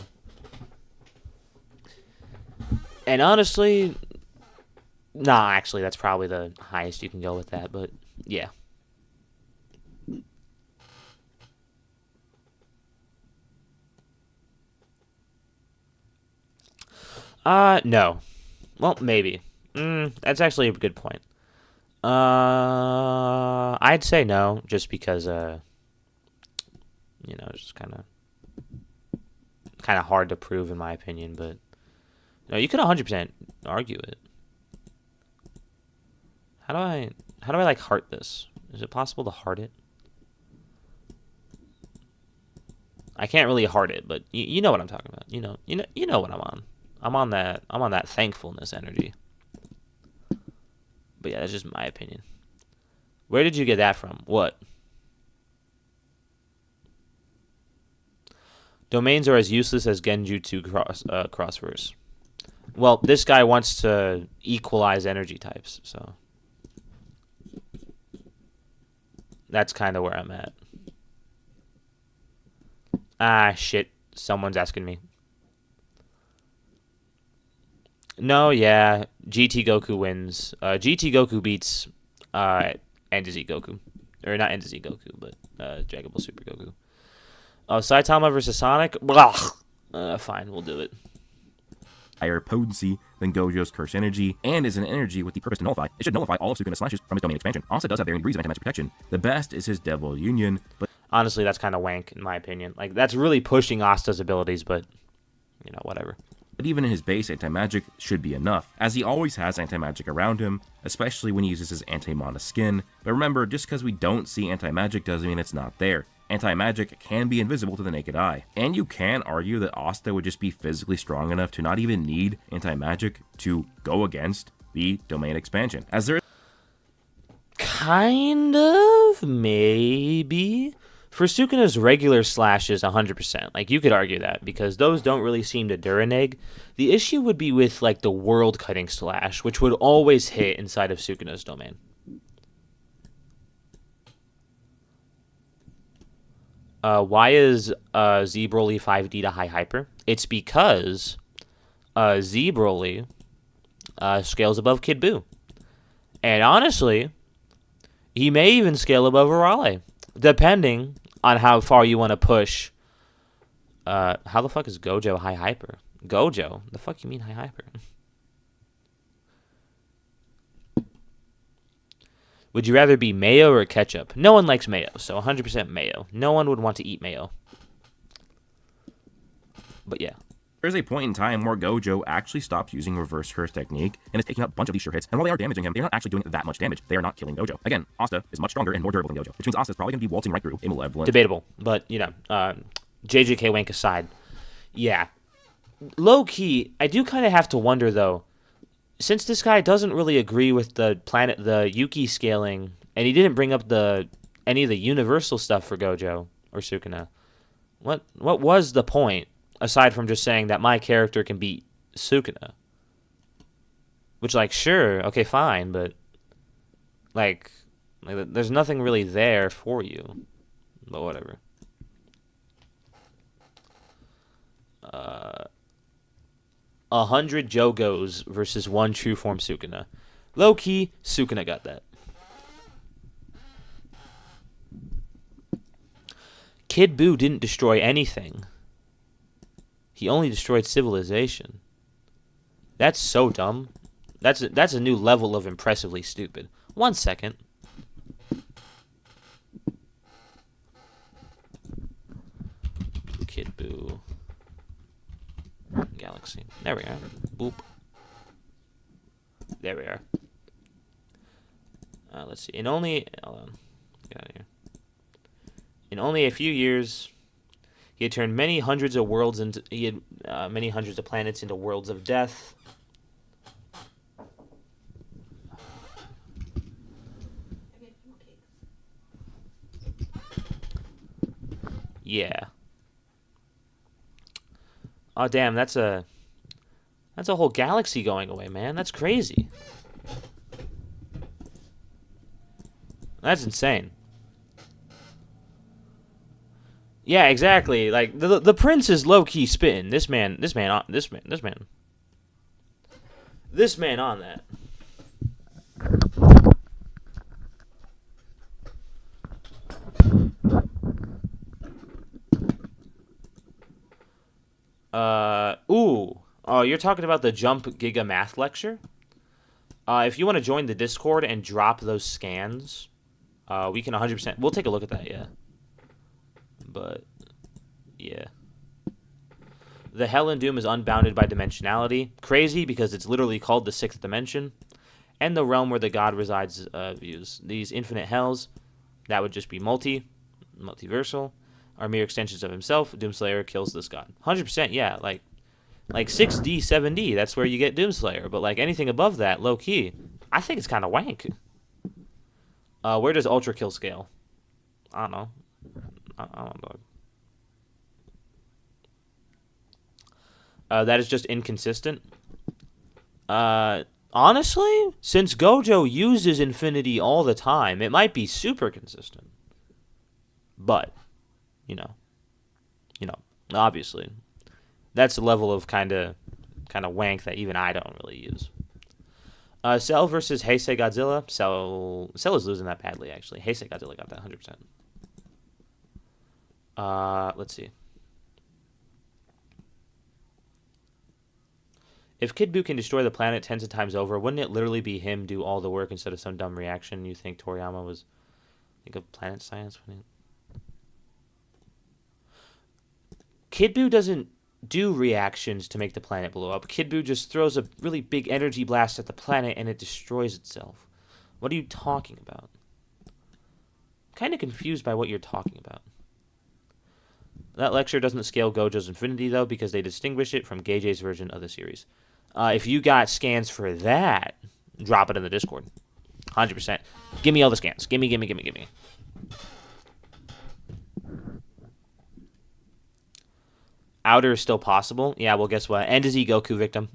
And honestly, Nah, actually, that's probably the highest you can go with that, but yeah. No. Well, maybe. That's actually a good point. I'd say no, just because, it's just kind of hard to prove in my opinion, but no, you could 100% argue it. How do I like heart this? Is it possible to heart it? I can't really heart it, but you know what I'm talking about. You know what I'm on. I'm on that thankfulness energy. But yeah, that's just my opinion. Where did you get that from? What? Domains are as useless as Genjutsu crossverse. Well, this guy wants to equalize energy types, so that's kind of where I'm at. Ah, shit. Someone's asking me. No, yeah. GT Goku wins. GT Goku beats End-Z Goku. Or not End-Z Goku, but Dragon Ball Super Goku. Saitama versus Sonic? Blah. Fine, we'll do it. Higher potency than Gojo's Curse Energy, and is an energy with the purpose to nullify. It should nullify all of Sukuna's slashes from his domain expansion. Asta does have varying degrees of anti-magic protection. The best is his Devil Union, but honestly, that's kind of wank in my opinion. Like, that's really pushing Asta's abilities, but whatever. But even in his base, anti-magic should be enough, as he always has anti-magic around him, especially when he uses his anti-mana skin. But remember, just because we don't see anti-magic doesn't mean it's not there. Anti-magic can be invisible to the naked eye. And you can argue that Asta would just be physically strong enough to not even need anti-magic to go against the domain expansion. As there is kind of, maybe. For Sukuna's regular slashes, 100%. Like, you could argue that, because those don't really seem to Duraneg. The issue would be with, like, the world-cutting slash, which would always hit inside of Sukuna's domain. Why is Z Broly 5D to high hyper? It's because Z Broly scales above Kid Buu. And honestly, he may even scale above Arale, depending on how far you want to push. How the fuck is Gojo high hyper? Gojo? The fuck you mean high hyper? Would you rather be mayo or ketchup? No one likes mayo, so 100% mayo. No one would want to eat mayo. But yeah. There's a point in time where Gojo actually stops using reverse curse technique and is taking out a bunch of these sure hits, and while they are damaging him, they're not actually doing that much damage. They are not killing Gojo. Again, Asta is much stronger and more durable than Gojo, which means Asta is probably going to be waltzing right through a malevolent. Debatable, but, JJK Wank aside. Yeah. Low-key, I do kind of have to wonder, though, since this guy doesn't really agree with the Yuki scaling, and he didn't bring up any of the universal stuff for Gojo or Sukuna, what was the point, aside from just saying that my character can beat Sukuna? Which, like, sure, okay, fine, but, like there's nothing really there for you. But whatever. 100 Jogos versus 1 true form Sukuna. Low-key, Sukuna got that. Kid Buu didn't destroy anything. He only destroyed civilization. That's so dumb. That's a new level of impressively stupid. 1 second. Kid Buu. Galaxy. There we are. Boop. There we are. Let's see. Hold on. Get out of here. In only a few years, he had turned many hundreds of many hundreds of planets into worlds of death. Yeah. Oh damn, that's a whole galaxy going away, man. That's crazy. That's insane. Yeah, exactly. Like the prince is low key spitting. This man on that. Oh, you're talking about the Jump Giga Math lecture? If you want to join the Discord and drop those scans, we can 100%. We'll take a look at that, yeah. But, yeah. The Hell and Doom is unbounded by dimensionality. Crazy, because it's literally called the sixth dimension. And the realm where the god resides views. These infinite hells, that would just be multiversal, are mere extensions of himself. Doomslayer kills this god. 100%, yeah, like 6D, 7D, that's where you get Doomslayer. But like anything above that, low key, I think it's kind of wank. Where does Ultra Kill scale? I don't know. I don't know. That is just inconsistent. Honestly, since Gojo uses Infinity all the time, it might be super consistent. But, you know, obviously, that's a level of kind of wank that even I don't really use. Cell versus Heisei Godzilla. Cell is losing that badly, actually. Heisei Godzilla got that 100%. Let's see. If Kid Buu can destroy the planet tens of times over, wouldn't it literally be him do all the work instead of some dumb reaction? You think Toriyama was... Think of planet science when it... Kid Buu doesn't do reactions to make the planet blow up. Kid Buu just throws a really big energy blast at the planet and it destroys itself. What are you talking about? I'm kind of confused by what you're talking about. That lecture doesn't scale Gojo's Infinity, though, because they distinguish it from Geige's version of the series. If you got scans for that, drop it in the Discord. 100%. Give me all the scans. Gimme. Outer is still possible. Yeah, well, guess what? And is he Goku victim?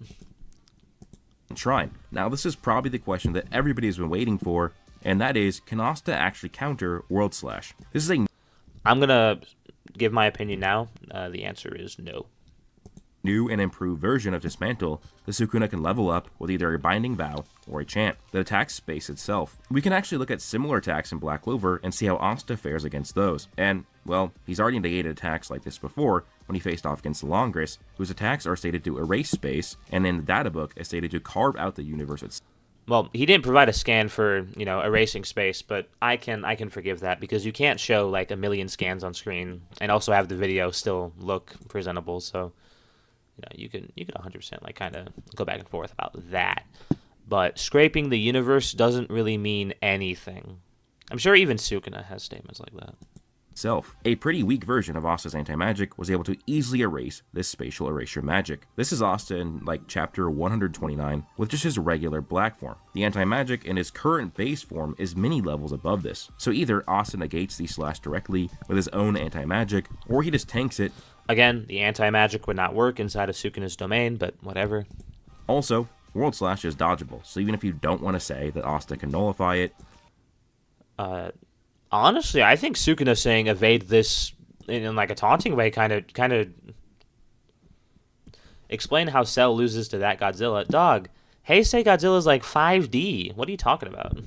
Shrine. Now, this is probably the question that everybody's been waiting for, and that is, can Asta actually counter World Slash? This is a... I'm going to give my opinion now. The answer is no. New and improved version of Dismantle, the Sukuna can level up with either a Binding Vow or a Chant that attacks space itself. We can actually look at similar attacks in Black Clover and see how Asta fares against those. And, well, he's already negated attacks like this before when he faced off against Longris, whose attacks are stated to erase space, and in the data book is stated to carve out the universe itself. Well, he didn't provide a scan for, erasing space, but I can forgive that because you can't show like a million scans on screen and also have the video still look presentable. So, you can 100% like kind of go back and forth about that. But scraping the universe doesn't really mean anything. I'm sure even Sukuna has statements like that. Itself. A pretty weak version of Asta's anti-magic was able to easily erase this spatial erasure magic. This is Asta in like chapter 129 with just his regular black form. The anti-magic in his current base form is many levels above this. So either Asta negates the slash directly with his own anti-magic, or he just tanks it. Again, the anti-magic would not work inside of Sukuna's domain, but whatever. Also, World Slash is dodgeable, so even if you don't want to say that Asta can nullify it, honestly, I think Sukuna saying evade this in like a taunting way kind of explain how Cell loses to that Godzilla. Dog, Heisei Godzilla's like 5D. What are you talking about?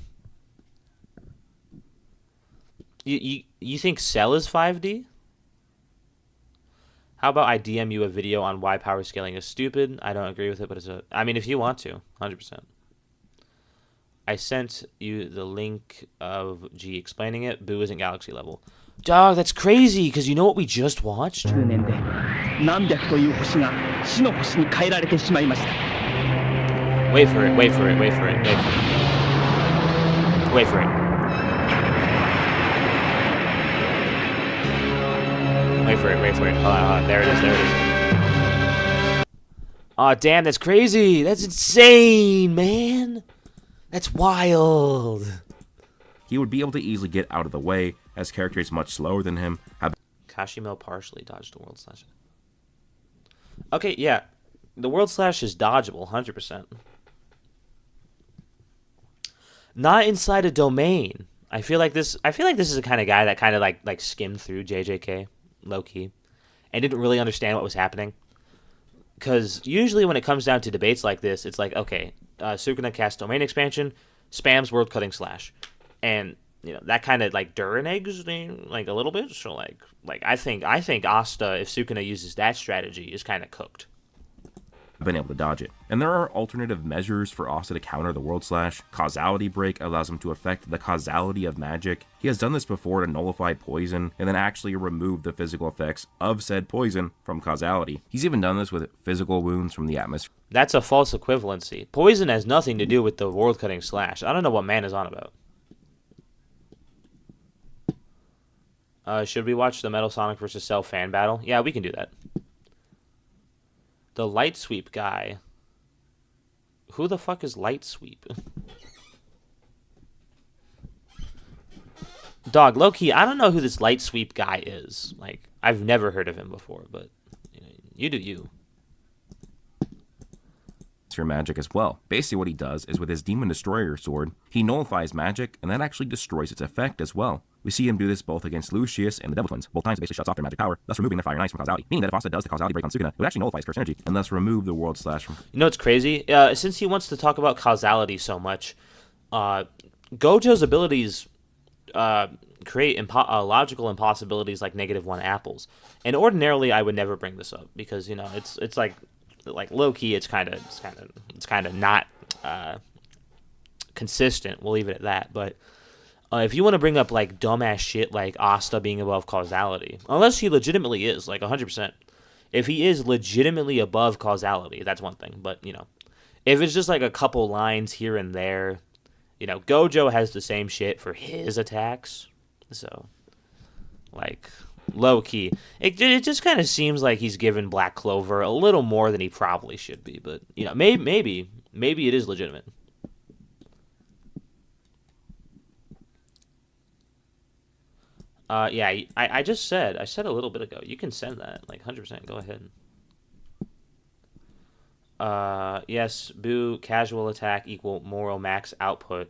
You think Cell is 5D? How about I DM you a video on why power scaling is stupid? I don't agree with it, but if you want to, 100%. I sent you the link of G explaining it. Boo isn't galaxy level. Dog, that's crazy, because you know what we just watched? Wait for it. Hold on. There it is. Aw, damn, that's crazy. That's insane, man. That's wild. He would be able to easily get out of the way, as characters much slower than him have... Kashimo partially dodged the World Slash. Okay, yeah. The World Slash is dodgeable, 100%. Not inside a domain. I feel like this is the kind of guy that kind of like skimmed through JJK, low-key, and didn't really understand what was happening. Because usually when it comes down to debates like this, it's like, okay, Sukuna casts domain expansion, spams world cutting slash, and that kind of like Duranegs like a little bit. So like I think Asta, if Sukuna uses that strategy, is kind of cooked. Been able to dodge it. And there are alternative measures for Asta to counter the World Slash. Causality Break allows him to affect the causality of magic. He has done this before to nullify poison, and then actually remove the physical effects of said poison from causality. He's even done this with physical wounds from the atmosphere. That's a false equivalency. Poison has nothing to do with the world cutting slash. I don't know what man is on about. Should we watch the Metal Sonic vs. Cell fan battle? Yeah, we can do that. The Light Sweep guy. Who the fuck is Light Sweep? Dog, low-key, I don't know who this Light Sweep guy is. Like, I've never heard of him before, but you do you. Magic as well. Basically what he does is with his Demon Destroyer sword, he nullifies magic and that actually destroys its effect as well. We see him do this both against Lucius and the Devil Twins. Both times it basically shuts off their magic power, thus removing their Fire and Ice from causality. Meaning that if Asta does the causality break on Sukuna, it would actually nullify his curse energy and thus remove the World Slash from... You know what's crazy? Since he wants to talk about causality so much, Gojo's abilities create logical impossibilities like -1 apples. And ordinarily I would never bring this up because it's like low key, it's kind of not consistent. We'll leave it at that. But if you want to bring up like dumbass shit like Asta being above causality, unless he legitimately is like 100%, if he is legitimately above causality, that's one thing. But if it's just like a couple lines here and there, Gojo has the same shit for his attacks, so like. Low key, it just kind of seems like he's given Black Clover a little more than he probably should be, but maybe it is legitimate. Yeah, I said a little bit ago, you can send that like 100%. Go ahead. Yes, boo. Casual attack equal moral max output.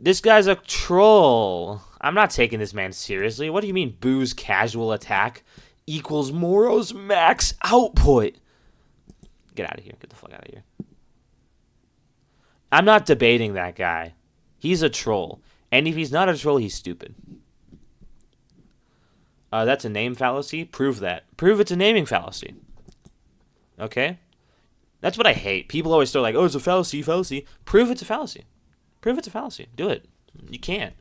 This guy's a troll. I'm not taking this man seriously. What do you mean Boo's casual attack equals Moro's max output? Get out of here. Get the fuck out of here. I'm not debating that guy. He's a troll. And if he's not a troll, he's stupid. That's a name fallacy? Prove that. Prove it's a naming fallacy. Okay? That's what I hate. People always throw like, oh, it's a fallacy. Prove it's a fallacy. Prove it's a fallacy. Do it. You can't.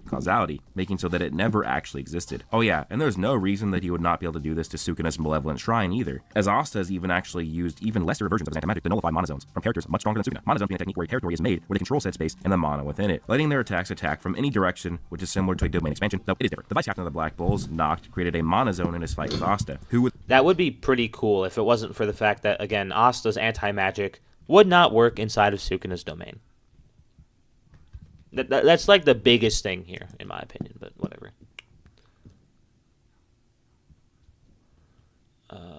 Causality, making so that it never actually existed. Oh yeah, and there's no reason that he would not be able to do this to Sukuna's Malevolent Shrine either, as Asta has even actually used even lesser versions of his anti-magic to nullify monozones from characters much stronger than Sukuna. Monozones being a technique where a territory is made where they control said space and the mana within it, letting their attacks attack from any direction, which is similar to a domain expansion, though it is different. The vice captain of the Black Bulls, Noct, created a monozone in his fight with Asta, who would... That would be pretty cool if it wasn't for the fact that, again, Asta's anti-magic would not work inside of Sukuna's domain. That's like the biggest thing here, in my opinion, but whatever.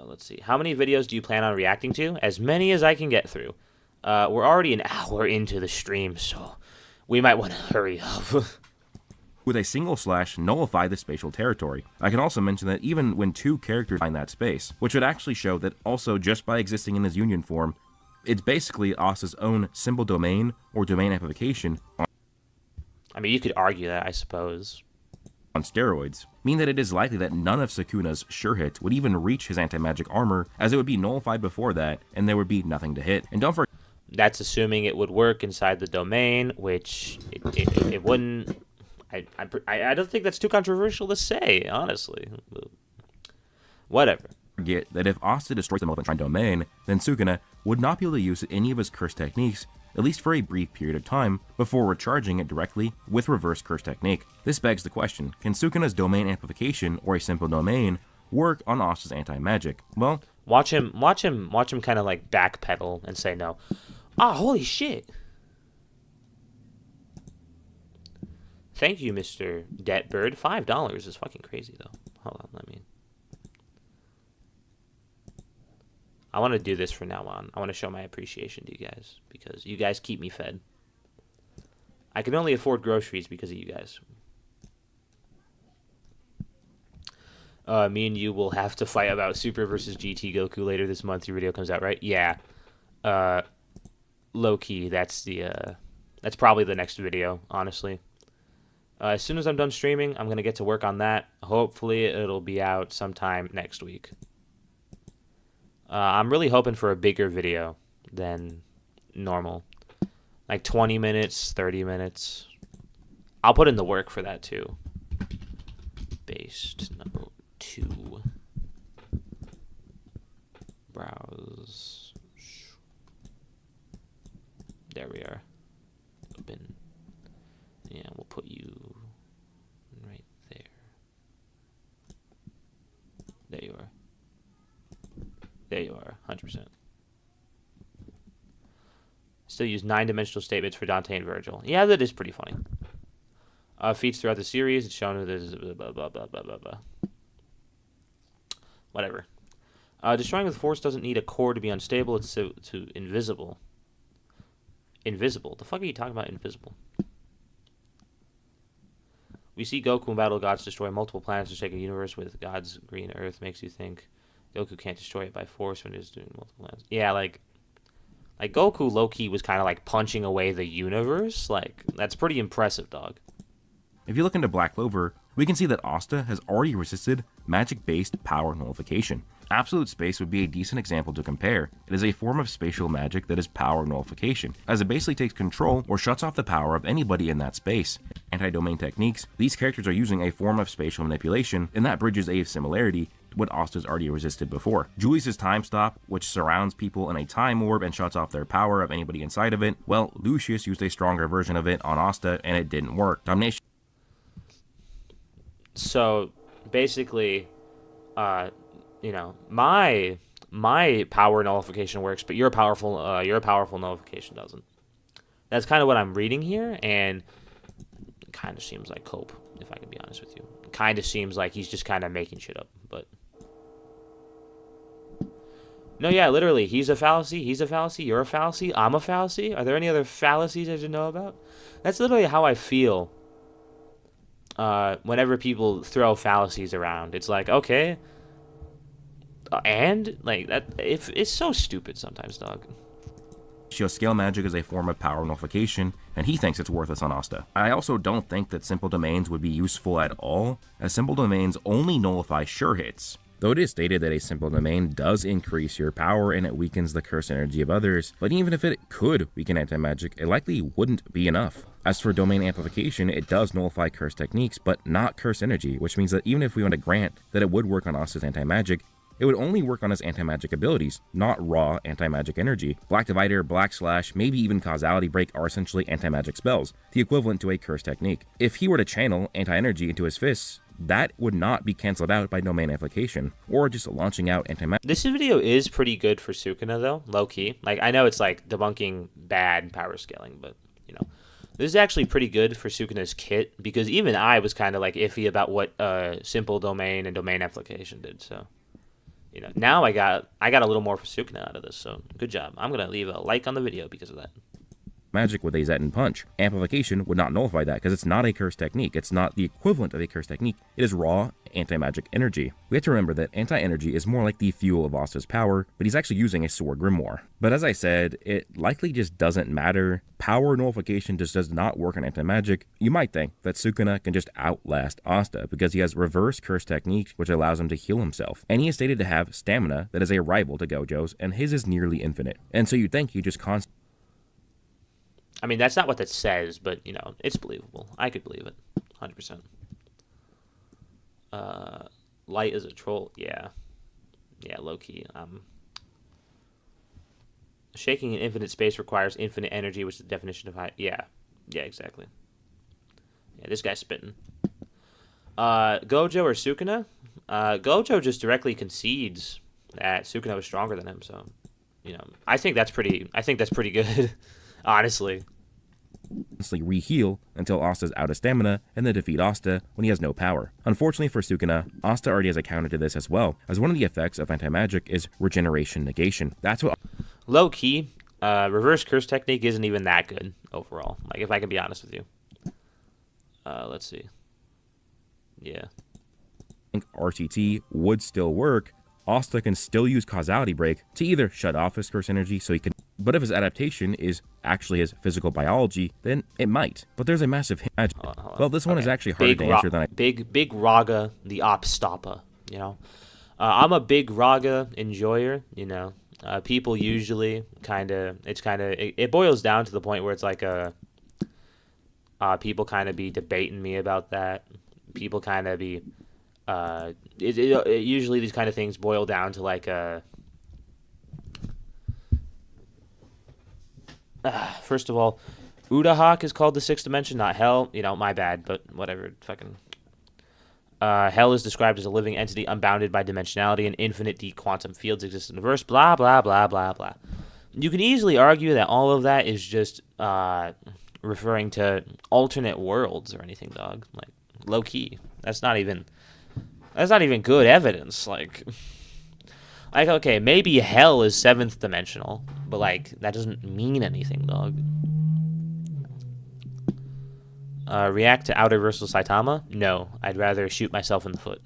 Let's see. How many videos do you plan on reacting to? As many as I can get through. We're already an hour into the stream, so we might want to hurry up. With a single slash nullify the spatial territory. I can also mention that even when two characters find that space, which would actually show that also just by existing in his union form, it's basically Asta's own symbol domain or domain amplification I mean, you could argue that, I suppose. On steroids, meaning that it is likely that none of Sukuna's sure hits would even reach his anti-magic armor, as it would be nullified before that, and there would be nothing to hit. And don't forget, that's assuming it would work inside the domain, which it wouldn't. I don't think that's too controversial to say, honestly. Whatever. Forget that if Asta destroys the Malevolent Shrine domain, then Sukuna would not be able to use any of his curse techniques, at least for a brief period of time, before recharging it directly with reverse curse technique. This begs the question, can Sukuna's domain amplification or a simple domain work on Asta's anti-magic? Well, watch him kind of like backpedal and say no. Ah, holy shit. Thank you, Mr. Detbird. $5 is fucking crazy though. Hold on, I want to do this from now on. I want to show my appreciation to you guys because you guys keep me fed. I can only afford groceries because of you guys. Me and you will have to fight about Super versus GT Goku later this month. Your video comes out, right? Yeah. low key, that's probably the next video, honestly. As soon as I'm done streaming, I'm gonna get to work on that. Hopefully, it'll be out sometime next week. I'm really hoping for a bigger video than normal, like 20 minutes, 30 minutes. I'll put in the work for that too. Based number 2. Browse. There we are. Open. Yeah, we'll put you right there. There you are. There you are, 100%. Still use 9-dimensional statements for Dante and Virgil. Yeah, that is pretty funny. Feats throughout the series. It's shown that there's blah, blah, blah, blah, blah, blah. Whatever. Destroying with force doesn't need a core to be unstable. It's to invisible. Invisible? The fuck are you talking about, invisible? We see Goku and Battle Gods destroy multiple planets to shake a universe with God's green earth. Makes you think Goku can't destroy it by force when it's doing multiple planets. Yeah, like Goku low-key was kind of like punching away the universe. Like, that's pretty impressive, dog. If you look into Black Clover, we can see that Asta has already resisted magic-based power nullification. Absolute Space would be a decent example to compare. It is a form of spatial magic that is power nullification, as it basically takes control or shuts off the power of anybody in that space. Anti-domain techniques, these characters are using a form of spatial manipulation, and that bridges a similarity to what Asta's already resisted before. Julius' time stop, which surrounds people in a time orb and shuts off their power of anybody inside of it, well, Lucius used a stronger version of it on Asta, and it didn't work. Domination. So, basically, my power nullification works, but your powerful nullification doesn't. That's kind of what I'm reading here, and it kind of seems like Cope, if I can be honest with you. It kind of seems like he's just kind of making shit up, but... No, yeah, literally, he's a fallacy, you're a fallacy, I'm a fallacy. Are there any other fallacies I should know about? That's literally how I feel whenever people throw fallacies around. It's like, okay, and like that, if it's so stupid sometimes, dog. Scale magic is a form of power nullification, and he thinks it's worthless on Asta. I also don't think that simple domains would be useful at all, as simple domains only nullify sure hits. Though it is stated that a simple domain does increase your power and it weakens the curse energy of others, but even if it could weaken anti-magic, it likely wouldn't be enough. As for domain amplification, it does nullify curse techniques, but not curse energy, which means that even if we want to grant that it would work on Asta's anti-magic, it would only work on his anti-magic abilities, not raw anti-magic energy. Black Divider, Black Slash, maybe even Causality Break are essentially anti-magic spells, the equivalent to a curse technique. If he were to channel anti-energy into his fists, that would not be cancelled out by domain application, or just launching out anti-magic. This video is pretty good for Sukuna, though, low-key. Like, I know it's like debunking bad power scaling, but, you know. This is actually pretty good for Sukuna's kit, because even I was kind of like iffy about what simple domain and domain application did, so... You know, now I got a little more for Sukuna out of this, so good job. I'm going to leave a like on the video because of that. Magic with a Zetan punch. Amplification would not nullify that because it's not a curse technique. It's not the equivalent of a curse technique. It is raw anti-magic energy. We have to remember that anti-energy is more like the fuel of Asta's power, but he's actually using a sword grimoire. But as I said, it likely just doesn't matter. Power nullification just does not work on anti-magic. You might think that Sukuna can just outlast Asta because he has reverse curse techniques which allows him to heal himself. And he is stated to have stamina that is a rival to Gojo's, and his is nearly infinite. And so you'd think he just constantly... I mean, that's not what that says, but, you know, it's believable. I could believe it. 100%. Light is a troll. Yeah. Yeah, low-key. Shaking in infinite space requires infinite energy, which is the definition of high... Yeah. Yeah, exactly. Yeah, this guy's spitting. Gojo or Sukuna? Gojo just directly concedes that Sukuna was stronger than him, so... You know, I think that's pretty good. Honestly. Re-heal until Asta's out of stamina and then defeat Asta when he has no power. Unfortunately for Sukuna, Asta already has a counter to this as well, as one of the effects of anti-magic is regeneration negation. That's what... Low-key, reverse curse technique isn't even that good overall, like if I can be honest with you. Let's see. Yeah. I think RTT would still work, Asta can still use Causality Break to either shut off his curse energy so he can, but if his adaptation is actually his physical biology, then it might. But there's a massive hint. Well, this one is actually harder to answer than I... Big Raga, the Opstoppa, you know? I'm a big Raga enjoyer, you know? People usually it boils down to the point where it's like people kind of be debating me about that. People kind of be, usually these kind of things boil down to like first of all, Udahawk is called the sixth dimension, not hell. You know, my bad, but whatever. Fucking. Hell is described as a living entity unbounded by dimensionality and infinite deep quantum fields exist in the universe, blah, blah, blah, blah, blah. You can easily argue that all of that is just referring to alternate worlds or anything, dog. Like, low-key. That's not even good evidence. Like, okay, maybe hell is seventh dimensional, but, like, that doesn't mean anything, dog. React to Outer Versal Saitama? No, I'd rather shoot myself in the foot.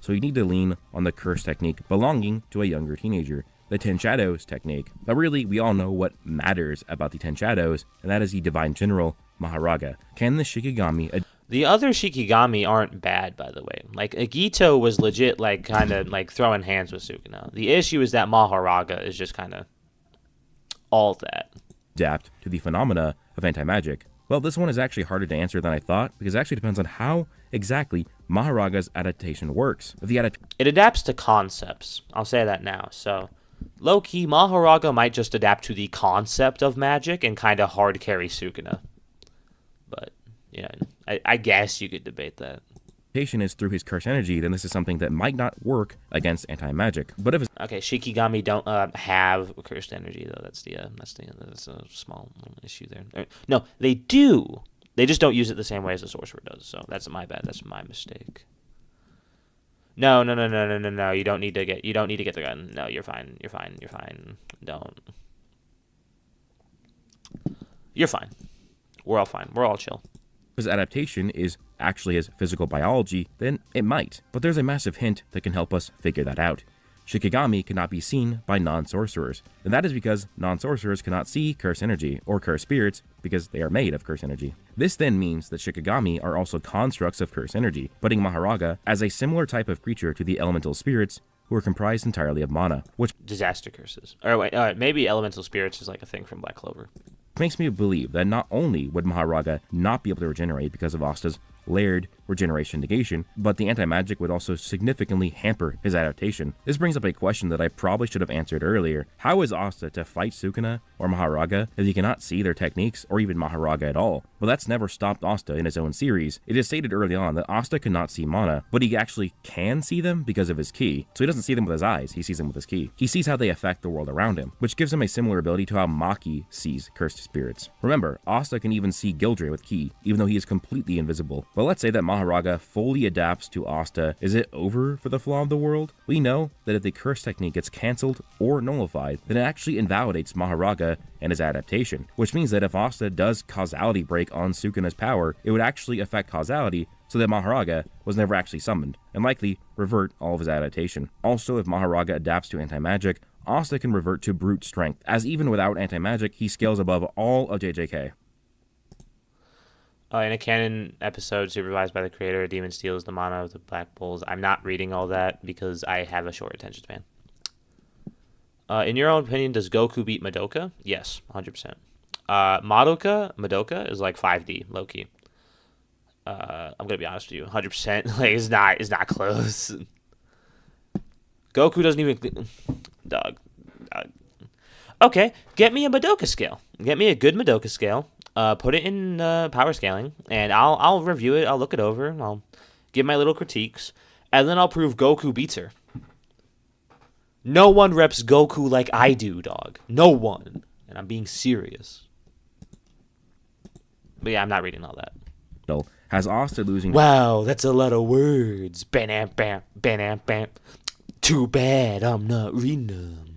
So you need to lean on the curse technique belonging to a younger teenager, the 10 Shadows technique. But really, we all know what matters about the 10 Shadows, and that is the Divine General, Maharaga. Can the Shikigami... The other Shikigami aren't bad, by the way. Like, Agito was legit, like, kind of, like, throwing hands with Sukuna. The issue is that Maharaga is just kind of all that. Adapt to the phenomena of anti-magic? Well, this one is actually harder to answer than I thought, because it actually depends on how exactly Maharaga's adaptation works. It adapts to concepts. I'll say that now. So, low-key, Maharaga might just adapt to the concept of magic and kind of hard carry Sukuna. But, yeah, I guess you could debate that. Is through his curse energy, then this is something that might not work against anti-magic. But if okay, Shikigami don't have cursed energy though. That's a small issue there. No, they do. They just don't use it the same way as the sorcerer does. So that's my bad. That's my mistake. No. You don't need to get the gun. No, you're fine. Don't. You're fine. We're all fine. We're all chill. His adaptation is actually his physical biology, then it might. But there's a massive hint that can help us figure that out. Shikigami cannot be seen by non-sorcerers, and that is because non-sorcerers cannot see curse energy, or curse spirits, because they are made of curse energy. This then means that Shikigami are also constructs of curse energy, putting Maharaga as a similar type of creature to the elemental spirits, who are comprised entirely of mana, which disaster curses. Or wait, maybe elemental spirits is like a thing from Black Clover. Makes me believe that not only would Maharaga not be able to regenerate because of Asta's layered regeneration negation, but the anti-magic would also significantly hamper his adaptation. This brings up a question that I probably should have answered earlier. How is Asta to fight Sukuna or Maharaga if he cannot see their techniques or even Maharaga at all? Well, that's never stopped Asta in his own series. It is stated early on that Asta cannot see mana, but he actually can see them because of his ki. So he doesn't see them with his eyes, he sees them with his ki. He sees how they affect the world around him, which gives him a similar ability to how Maki sees cursed spirits. Remember, Asta can even see Gildre with ki, even though he is completely invisible. But let's say that Maharaga fully adapts to Asta. Is it over for the Flaw of the World? We know that if the curse technique gets cancelled or nullified, then it actually invalidates Maharaga and his adaptation, which means that if Asta does causality break on Sukuna's power, it would actually affect causality so that Maharaga was never actually summoned, and likely revert all of his adaptation. Also, if Maharaga adapts to anti-magic, Asta can revert to brute strength, as even without anti-magic, he scales above all of JJK. In a canon episode supervised by the creator, Demon steals the mana of the Black Bulls. I'm not reading all that because I have a short attention span. In your own opinion, does Goku beat Madoka? Yes, 100%. Madoka is like 5D, low-key. I'm going to be honest with you, 100%. Like, it's not close. Goku doesn't even... Dog. Okay, get me a Madoka scale. Get me a good Madoka scale. Put it in power scaling, and I'll review it. I'll look it over. And I'll give my little critiques, and then I'll prove Goku beats her. No one reps Goku like I do, dog. No one. And I'm being serious. But yeah, I'm not reading all that. No, has Asta losing... Wow, that's a lot of words. Bam, bam, bam, bam. Too bad I'm not reading them.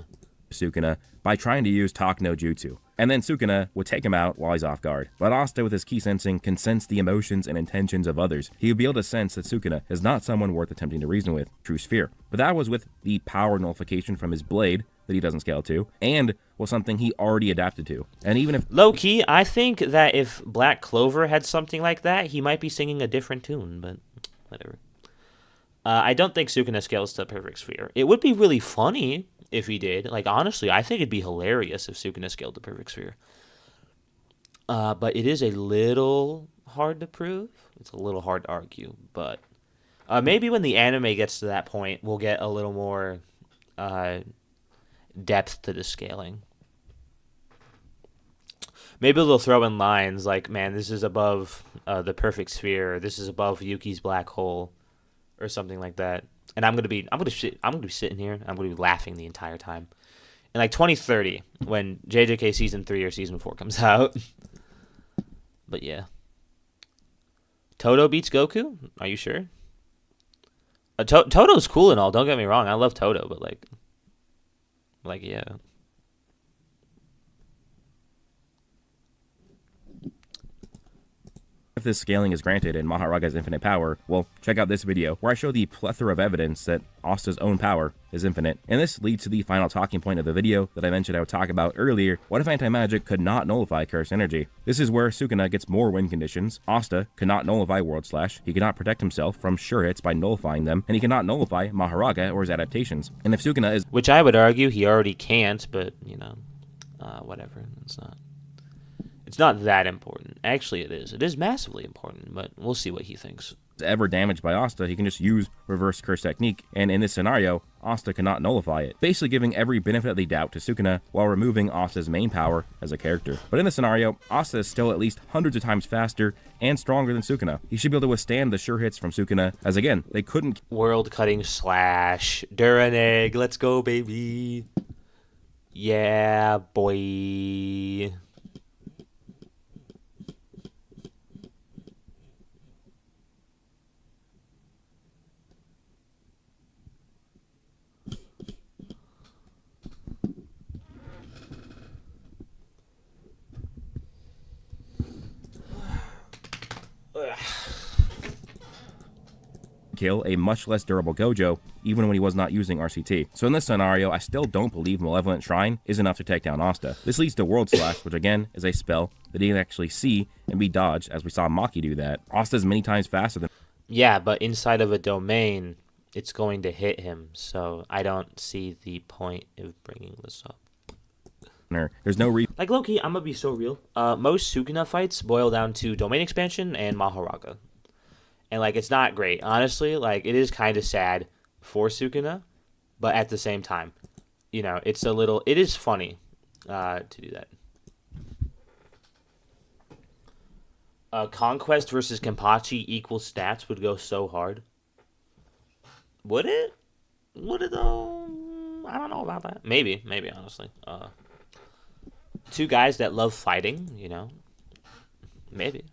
Sukuna by trying to use Talk no Jutsu. And then Sukuna would take him out while he's off guard. But Asta, with his ki sensing, can sense the emotions and intentions of others. He would be able to sense that Sukuna is not someone worth attempting to reason with, true sphere. But that was with the power nullification from his blade that he doesn't scale to, and was something he already adapted to. And even if low-key, I think that if Black Clover had something like that, he might be singing a different tune, but whatever. I don't think Sukuna scales to perfect sphere. It would be really funny if he did. Like, honestly, I think it'd be hilarious if Sukuna scaled to perfect sphere. But it is a little hard to prove. It's a little hard to argue, but maybe when the anime gets to that point, we'll get a little more depth to the scaling. Maybe they'll throw in lines like, man, this is above the perfect sphere, or this is above Yuki's black hole, or something like that. And I'm gonna be sitting here, I'm gonna be laughing the entire time. In like 2030, when JJK season 3 or season 4 comes out. But yeah. Toto beats Goku? Are you sure? Toto's cool and all, don't get me wrong. I love Toto, but like yeah. If this scaling is granted in Maharaga's infinite power, well, check out this video where I show the plethora of evidence that Asta's own power is infinite. And this leads to the final talking point of the video that I mentioned I would talk about earlier. What if anti-magic could not nullify curse energy? This is where Sukuna gets more win conditions. Asta cannot nullify World Slash, he cannot protect himself from sure hits by nullifying them, and he cannot nullify Maharaga or his adaptations. And if Sukuna is— which I would argue he already can't, but, you know, whatever, It's not that important. Actually, it is. It is massively important, but we'll see what he thinks. ever damaged by Asta, he can just use reverse curse technique, and in this scenario, Asta cannot nullify it, basically giving every benefit of the doubt to Sukuna while removing Asta's main power as a character. But in this scenario, Asta is still at least hundreds of times faster and stronger than Sukuna. He should be able to withstand the sure hits from Sukuna, as again, they couldn't— World cutting slash, Duraneg, let's go baby. Yeah, boy. kill a much less durable Gojo, even when he was not using RCT. So in this scenario, I still don't believe Malevolent Shrine is enough to take down Asta. This leads to World Slash, which again is a spell that he can actually see and be dodged, as we saw Maki do that. Asta is many times faster than— yeah, but inside of a domain, it's going to hit him, so I don't see the point of bringing this up. There's no reason— like, low-key, I'm gonna be so real. Most Sukuna fights boil down to domain expansion and Maharaga. And, like, it's not great. Honestly, like, it is kind of sad for Sukuna, but at the same time, you know, it is funny to do that. Conquest versus Kenpachi equal stats would go so hard. Would it? Would it, though? I don't know about that. Maybe, honestly. Two guys that love fighting, you know, maybe.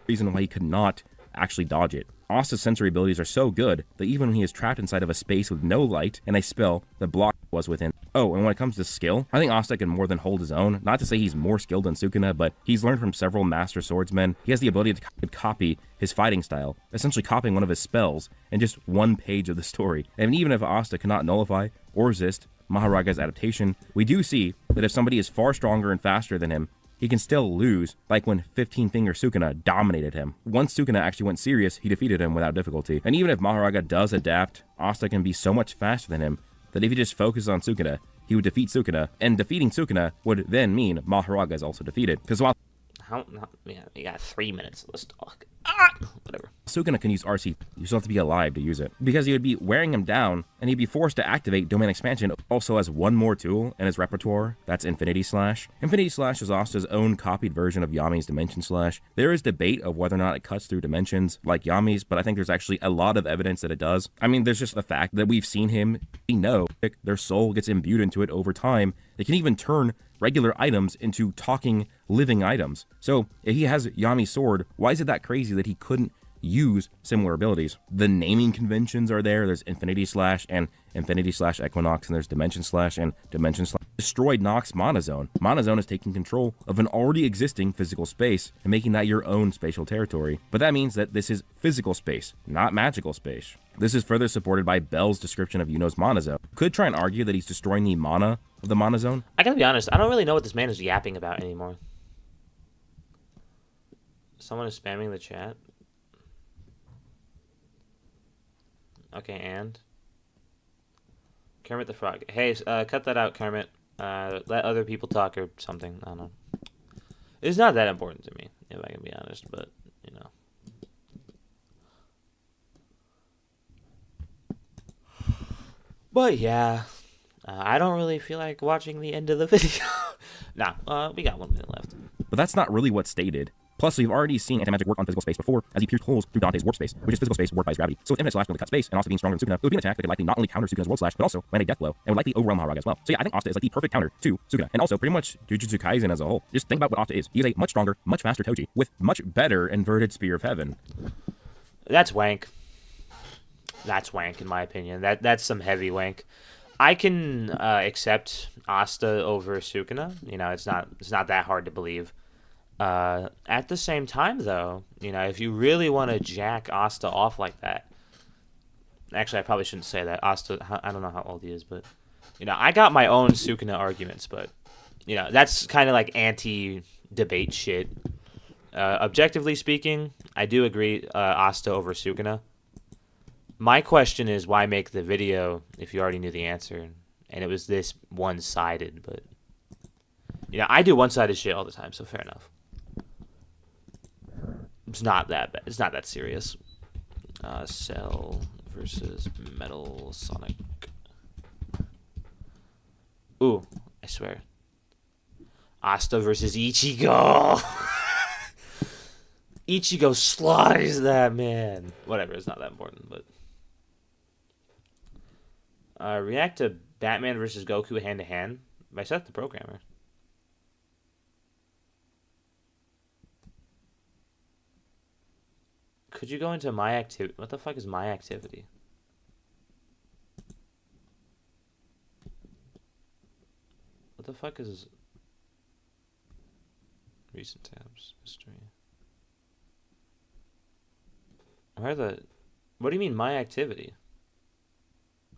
Reason why he could not actually dodge it. Asta's sensory abilities are so good that even when he is trapped inside of a space with no light and a spell that block was within— oh, and when it comes to skill, I think Asta can more than hold his own. Not to say he's more skilled than Sukuna, but he's learned from several master swordsmen. He has the ability to copy his fighting style, essentially copying one of his spells in just one page of the story. And even if Asta cannot nullify or resist Maharaga's adaptation, we do see that if somebody is far stronger and faster than him, he can still lose, like when 15-finger Sukuna dominated him. Once Sukuna actually went serious, he defeated him without difficulty. And even if Maharaga does adapt, Asta can be so much faster than him that if he just focuses on Sukuna, he would defeat Sukuna, and defeating Sukuna would then mean Maharaga is also defeated. Because while— yeah, you got 3 minutes, let's talk. Whatever. Sukuna can use RC, you still have to be alive to use it, because he would be wearing him down, and he'd be forced to activate Domain Expansion. Also has one more tool in his repertoire, that's Infinity Slash. Infinity Slash is Asta's own copied version of Yami's Dimension Slash. There is debate of whether or not it cuts through dimensions like Yami's, but I think there's actually a lot of evidence that it does. I mean, there's just the fact that we've seen him, we know their soul gets imbued into it over time. They can even turn regular items into talking, living items. So if he has Yami's sword, why is it that crazy that he couldn't use similar abilities. The naming conventions are there. There's Infinity Slash and Infinity Slash Equinox, and there's Dimension Slash and Dimension Slash. Destroyed Nox Monozone. Monozone is taking control of an already existing physical space and making that your own spatial territory. But that means that this is physical space, not magical space. This is further supported by Bell's description of Yuno's Monozone. Could try and argue that he's destroying the mana of the Monozone. I gotta be honest, I don't really know what this man is yapping about anymore. Someone is spamming the chat. Okay, and Kermit the Frog. Hey, cut that out, Kermit. Let other people talk or something. I don't know. It's not that important to me, if I can be honest, but, you know. But, yeah. I don't really feel like watching the end of the video. Nah, we got 1 minute left. But that's not really what's stated. Plus, we've already seen anti-magic work on physical space before, as he pierced holes through Dante's warp space, which is physical space warped by his gravity. So with Infinite Slash being able to cut space, and also being stronger than Sukuna, it would be an attack that could likely not only counter Sukuna's World Slash, but also land a death blow, and would likely overwhelm Harag as well. So yeah, I think Asta is like the perfect counter to Sukuna, and also pretty much Jujutsu Kaisen as a whole. Just think about what Asta is. He is a much stronger, much faster Toji, with much better inverted Spear of Heaven. That's wank. That's wank, in my opinion. That's some heavy wank. I can accept Asta over Sukuna. You know, it's not that hard to believe. At the same time, though, you know, if you really want to jack Asta off like that, actually, I probably shouldn't say that. Asta, I don't know how old he is, but, you know, I got my own Sukuna arguments, but, you know, that's kind of like anti-debate shit. Objectively speaking, I do agree Asta over Sukuna. My question is, why make the video if you already knew the answer? And it was this one-sided, but, you know, I do one-sided shit all the time, so fair enough. It's not that bad. It's not that serious. Cell versus Metal Sonic. Ooh, I swear. Asta versus Ichigo. Ichigo slaughters that man. Whatever, it's not that important, but. React to Batman versus Goku hand to hand by Seth the Programmer. Could you go into my activity? What the fuck is my activity? What the fuck is recent tabs history? What do you mean my activity?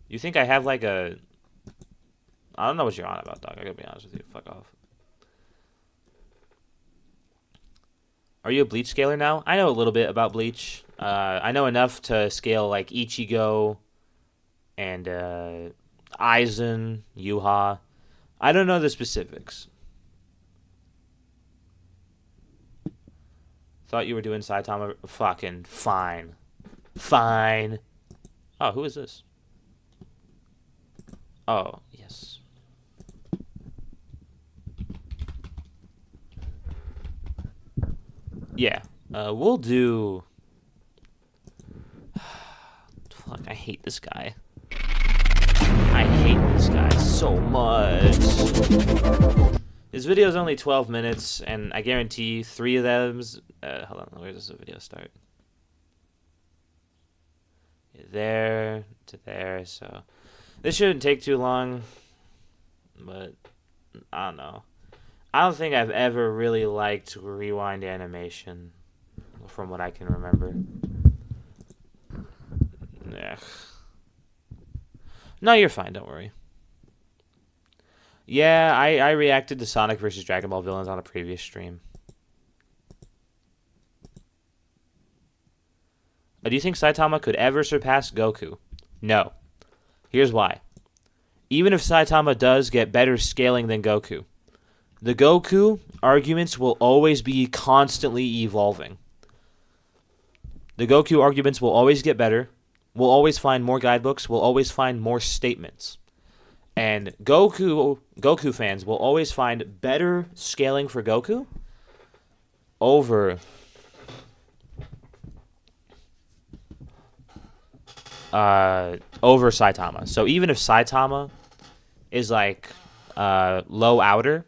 You think I have like a... I don't know what you're on about, dog. I gotta be honest with you. Fuck off. Are you a Bleach scaler now? I know a little bit about Bleach. I know enough to scale like Ichigo and Aizen, Yuha. I don't know the specifics. Thought you were doing Saitama. Fucking fine. Fine. Oh, who is this? Oh, yes. Yeah. We'll do... Fuck, I hate this guy. I hate this guy so much. This video is only 12 minutes, and I guarantee 3 of them's... hold on, where does the video start? There to there, so... This shouldn't take too long, but I don't know. I don't think I've ever really liked rewind animation, from what I can remember. Ugh. No, you're fine, don't worry. Yeah, I reacted to Sonic vs. Dragon Ball villains on a previous stream. Do you think Saitama could ever surpass Goku? No. Here's why. Even if Saitama does get better scaling than Goku, the Goku arguments will always be constantly evolving. The Goku arguments will always get better. We'll always find more guidebooks. We'll always find more statements. And Goku fans will always find better scaling for Goku over Saitama. So even if Saitama is like low outer,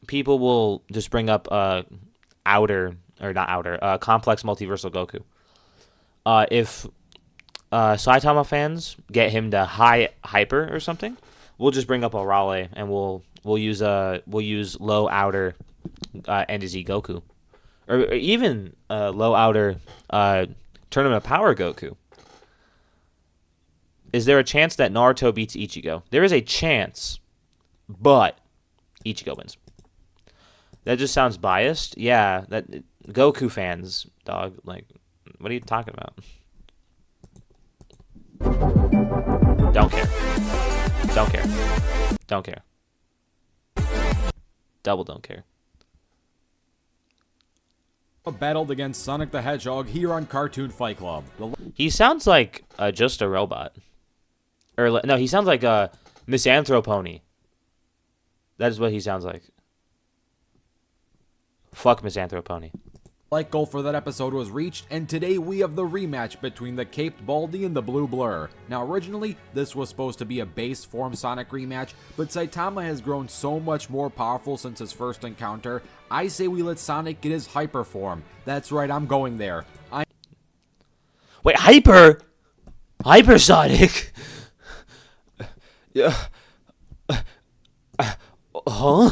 people will just bring up complex multiversal Goku. If Saitama fans get him to high hyper or something, we'll just bring up a Raleigh and we'll use low outer NZ Goku, or even low outer tournament of power Goku. Is there a chance that Naruto beats Ichigo? There is a chance, but Ichigo wins. That just sounds biased. Yeah, that Goku fans, dog. Like, what are you talking about? Don't care. Don't care. Don't care. Double don't care. Battled against Sonic the Hedgehog here on Cartoon Fight Club. He sounds like just a robot. Or no, he sounds like a Misanthropony. That is what he sounds like. Fuck Misanthropony. Like goal for that episode was reached, and today we have the rematch between the Caped Baldy and the Blue Blur. Now originally, this was supposed to be a base form Sonic rematch, but Saitama has grown so much more powerful since his first encounter, I say we let Sonic get his hyper form. That's right, I'm going there. Wait, hyper? Hypersonic? Yeah. Huh?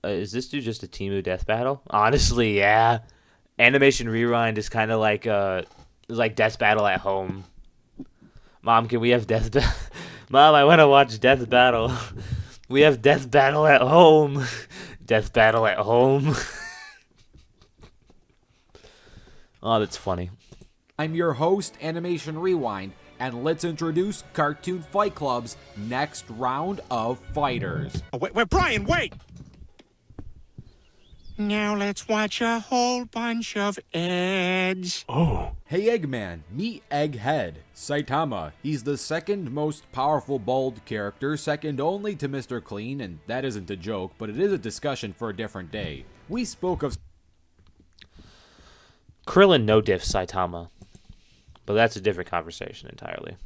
Is this dude just a Temu death battle? Honestly, yeah. Animation Rewind is kind of like Death Battle at home. Mom, can we have Death Battle? Mom, I want to watch Death Battle. We have Death Battle at home. Death Battle at home. Oh, that's funny. I'm your host, Animation Rewind, and let's introduce Cartoon Fight Club's next round of fighters. Oh, wait, Brian, wait! Now let's watch a whole bunch of Eds. Oh. Hey Eggman, meet Egghead. Saitama. He's the second most powerful bald character, second only to Mr. Clean, and that isn't a joke, but it is a discussion for a different day. We spoke of Krillin no diff Saitama. But that's a different conversation entirely.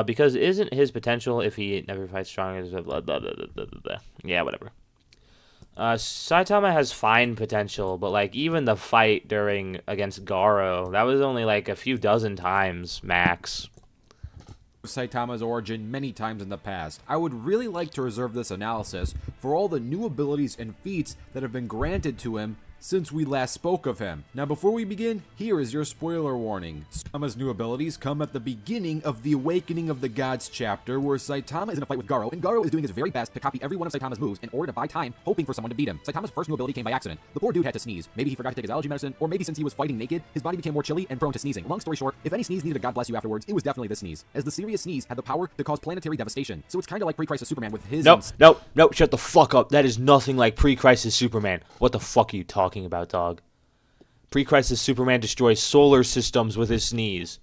Because isn't his potential if he never fights stronger? Blah, blah, blah, blah, blah, blah. Yeah, whatever. Saitama has fine potential, but like even the fight against Garo, that was only like a few dozen times max. Saitama's origin many times in the past. I would really like to reserve this analysis for all the new abilities and feats that have been granted to him since we last spoke of him. Now before we begin, here is your spoiler warning. Saitama's new abilities come at the beginning of the Awakening of the Gods chapter, where Saitama is in a fight with Garo, and Garo is doing his very best to copy every one of Saitama's moves in order to buy time, hoping for someone to beat him. Saitama's first new ability came by accident. The poor dude had to sneeze. Maybe he forgot to take his allergy medicine, or maybe since he was fighting naked, his body became more chilly and prone to sneezing. Long story short, if any sneeze needed a God bless you afterwards, it was definitely this sneeze, as the serious sneeze had the power to cause planetary devastation. So it's kind of like pre-Crisis Superman with his... Nope, shut the fuck up. That is nothing like pre-Crisis Superman. What the fuck are you talking about, dog? Pre-Crisis Superman destroys solar systems with his sneeze.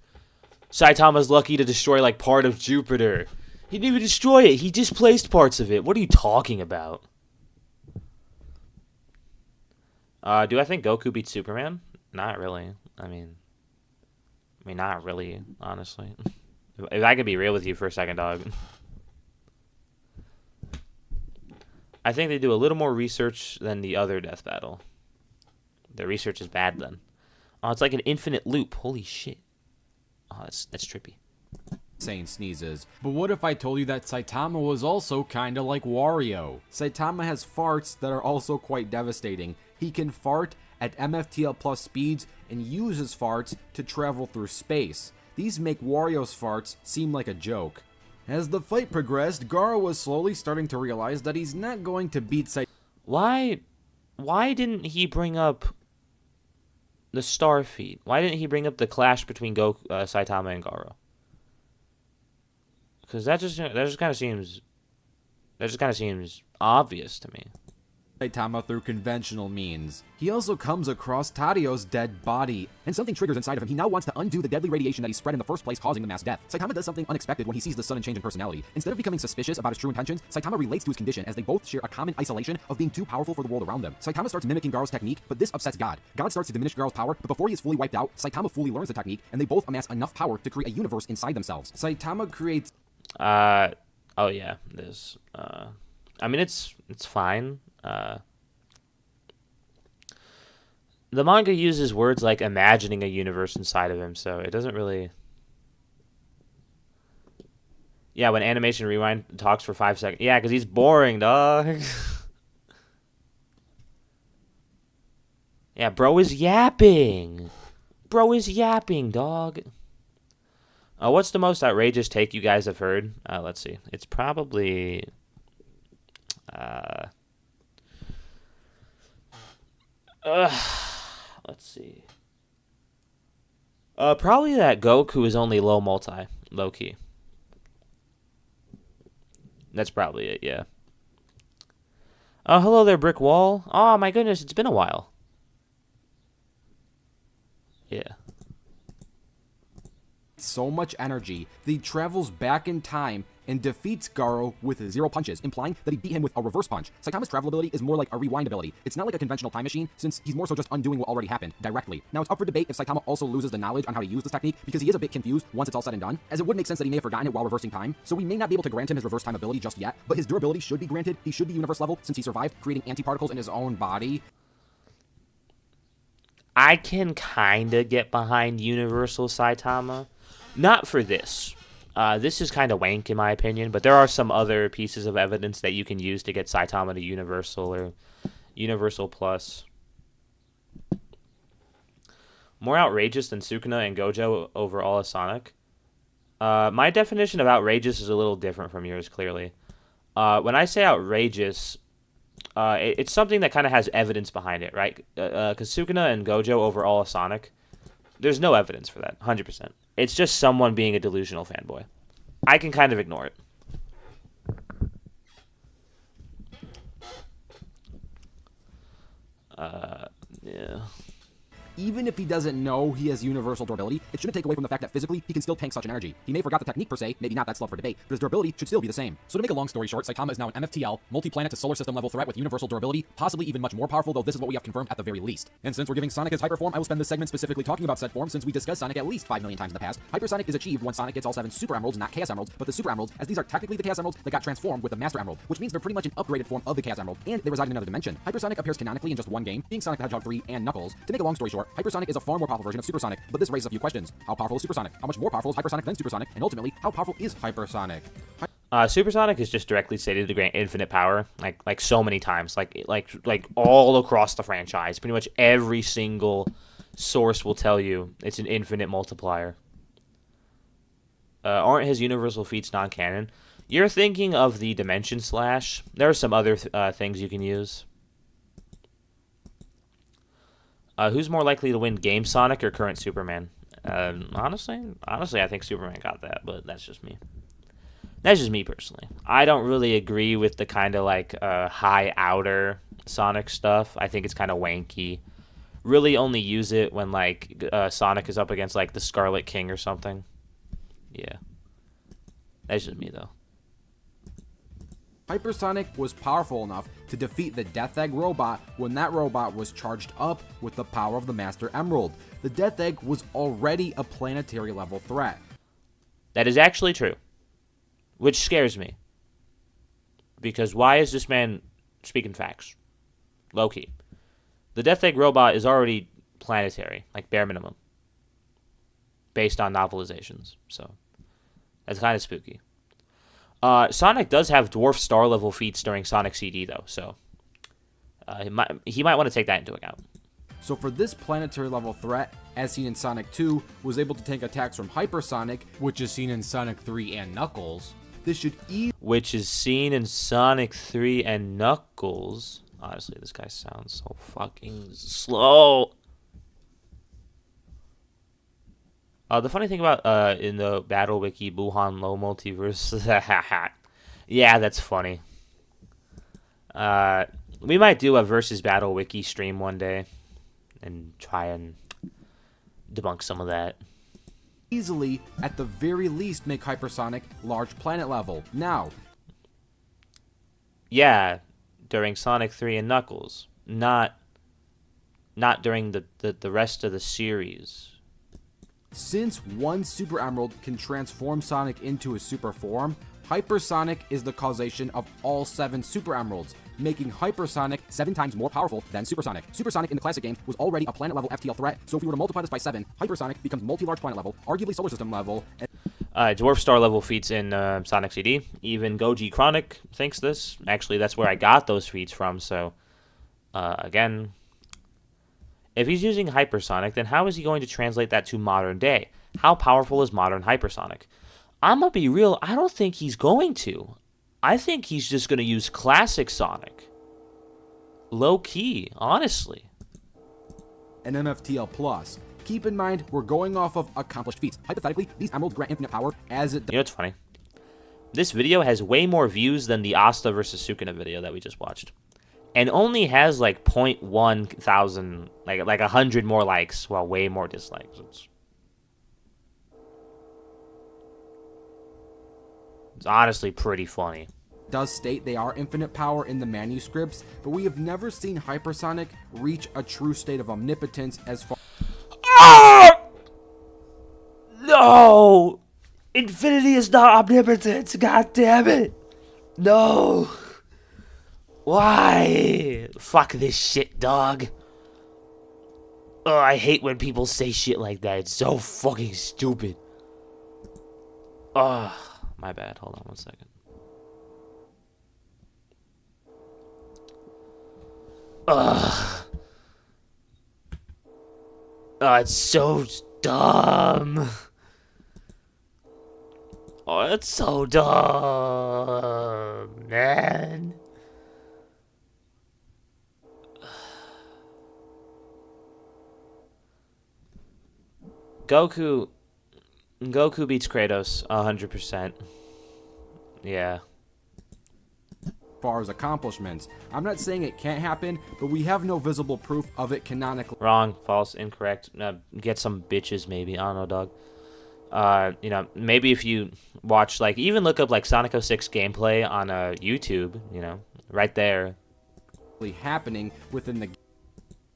Saitama's lucky to destroy like part of Jupiter. He didn't even destroy it. He displaced parts of it. What are you talking about? Do I think Goku beats Superman? Not really. I mean, not really, honestly. If I could be real with you for a second, dog. I think they do a little more research than the other Death Battle. The research is bad then. Oh, it's like an infinite loop. Holy shit. Oh, that's trippy. Insane sneezes. But what if I told you that Saitama was also kinda like Wario? Saitama has farts that are also quite devastating. He can fart at MFTL plus speeds and uses farts to travel through space. These make Wario's farts seem like a joke. As the fight progressed, Garo was slowly starting to realize that he's not going to beat Saitama. Why didn't he bring up the star feed? Why didn't he bring up the clash between Saitama and Garo? Because that just kind of seems obvious to me. Saitama through conventional means. He also comes across Tadio's dead body, and something triggers inside of him. He now wants to undo the deadly radiation that he spread in the first place, causing the mass death. Saitama does something unexpected when he sees the sudden change in personality. Instead of becoming suspicious about his true intentions, Saitama relates to his condition as they both share a common isolation of being too powerful for the world around them. Saitama starts mimicking Garo's technique, but this upsets God. God starts to diminish Garo's power, but before he is fully wiped out, Saitama fully learns the technique, and they both amass enough power to create a universe inside themselves. Saitama creates... Oh yeah, there's. I mean, it's fine. The manga uses words like imagining a universe inside of him, so it doesn't really. Yeah, when animation rewind talks for 5 seconds. Yeah, because he's boring, dog. Yeah, bro is yapping. Bro is yapping, dog. What's the most outrageous take you guys have heard? Let's see. It's probably... let's see. Probably that Goku is only low multi. Low key. That's probably it, yeah. Hello there, Brick Wall. Oh, my goodness, it's been a while. Yeah. So much energy that he travels back in time and defeats Garo with 0 punches, implying that he beat him with a reverse punch. Saitama's travel ability is more like a rewind ability. It's not like a conventional time machine, since he's more so just undoing what already happened, directly. Now, it's up for debate if Saitama also loses the knowledge on how to use this technique, because he is a bit confused once it's all said and done, as it would make sense that he may have forgotten it while reversing time, so we may not be able to grant him his reverse time ability just yet, but his durability should be granted. He should be universe level, since he survived, creating antiparticles in his own body. I can kinda get behind Universal Saitama. Not for this. This is kind of wank in my opinion, but there are some other pieces of evidence that you can use to get Saitama to Universal or Universal Plus. More outrageous than Sukuna and Gojo over all of Sonic? My definition of outrageous is a little different from yours, clearly. When I say outrageous, it's something that kind of has evidence behind it, right? Because Sukuna and Gojo over all of Sonic, there's no evidence for that, 100%. It's just someone being a delusional fanboy. I can kind of ignore it. Yeah. Even if he doesn't know he has universal durability, it shouldn't take away from the fact that physically, he can still tank such an energy. He may have forgot the technique per se, maybe not, that's love for debate, but his durability should still be the same. So to make a long story short, Saitama is now an MFTL, multi-planet to solar system level threat with universal durability, possibly even much more powerful, though this is what we have confirmed at the very least. And since we're giving Sonic his hyper form, I will spend this segment specifically talking about said form, since we discussed Sonic at least 5 million times in the past. Hypersonic is achieved when Sonic gets all 7 Super Emeralds, not Chaos Emeralds, but the Super Emeralds, as these are technically the Chaos Emeralds that got transformed with the Master Emerald, which means they're pretty much an upgraded form of the Chaos Emerald, and they reside in another dimension. Hypersonic appears canonically in just one game, being Sonic the Hedgehog 3 and Knuckles. To make a long story short, Hypersonic is a far more powerful version of Supersonic, but this raises a few questions. How powerful is Supersonic? How much more powerful is Hypersonic than Supersonic? And ultimately, how powerful is Hypersonic? Supersonic is just directly stated to grant infinite power, like so many times, like all across the franchise. Pretty much every single source will tell you it's an infinite multiplier. Aren't his universal feats non-canon? You're thinking of the Dimension Slash. There are some other things you can use. Who's more likely to win, Game Sonic or current Superman? Honestly, I think Superman got that, but that's just me. That's just me personally. I don't really agree with the kind of like high outer Sonic stuff. I think it's kind of wanky. Really only use it when like Sonic is up against like the Scarlet King or something. Yeah. That's just me though. Hypersonic was powerful enough to defeat the Death Egg robot when that robot was charged up with the power of the Master Emerald. The Death Egg was already a planetary level threat. That is actually true. Which scares me. Because why is this man speaking facts? Low-key. The Death Egg robot is already planetary, like bare minimum. Based on novelizations. So, that's kind of spooky. Sonic does have dwarf star level feats during Sonic CD though, so he might want to take that into account. So for this planetary level threat, as seen in Sonic 2, was able to tank attacks from Hypersonic, which is seen in Sonic 3 and Knuckles. This should which is seen in Sonic 3 and Knuckles. Honestly, this guy sounds so fucking slow. The funny thing about in the Battle Wiki, Buhan Low Multiverse, yeah, that's funny. We might do a versus Battle Wiki stream one day and try and debunk some of that. Easily, at the very least, make Hypersonic large planet level. Now, yeah, during Sonic 3 and Knuckles, not during the rest of the series. Since one Super Emerald can transform Sonic into his super form, Hypersonic is the causation of all 7 Super Emeralds, making Hypersonic 7 times more powerful than Supersonic. Supersonic in the classic game was already a planet-level FTL threat, so if we were to multiply this by 7, Hypersonic becomes multi-large planet level, arguably solar system level. Dwarf Star level feats in Sonic CD. Even Goji Chronic thinks this. Actually, that's where I got those feats from, so... again... If he's using Hypersonic, then how is he going to translate that to modern day? How powerful is modern Hypersonic? I'm gonna be real, I don't think he's going to. I think he's just gonna use classic Sonic. Low key, honestly. An MFTL Plus. Keep in mind, we're going off of accomplished feats. Hypothetically, these emeralds grant infinite power as it... You know what's funny? This video has way more views than the Asta versus Sukuna video that we just watched. And only has like 0.1 thousand, like 100 more likes, while way more dislikes. It's honestly pretty funny. Does state they are infinite power in the manuscripts, but we have never seen Hypersonic reach a true state of omnipotence as far... No! Infinity is not omnipotence, god damn it! No! Why? Fuck this shit, dog. Oh, I hate when people say shit like that. It's so fucking stupid. Oh, my bad. Hold on 1 second. Ugh. Oh, it's so dumb. Oh, it's so dumb, man. Goku beats Kratos 100%. Yeah. far as accomplishments. I'm not saying it can't happen, but we have no visible proof of it canonically. Wrong, false, incorrect. Get some bitches, maybe. I don't know, dog. You know, maybe if you watch, like, even look up, like, Sonic 06 gameplay on YouTube, you know, right there. Happening within the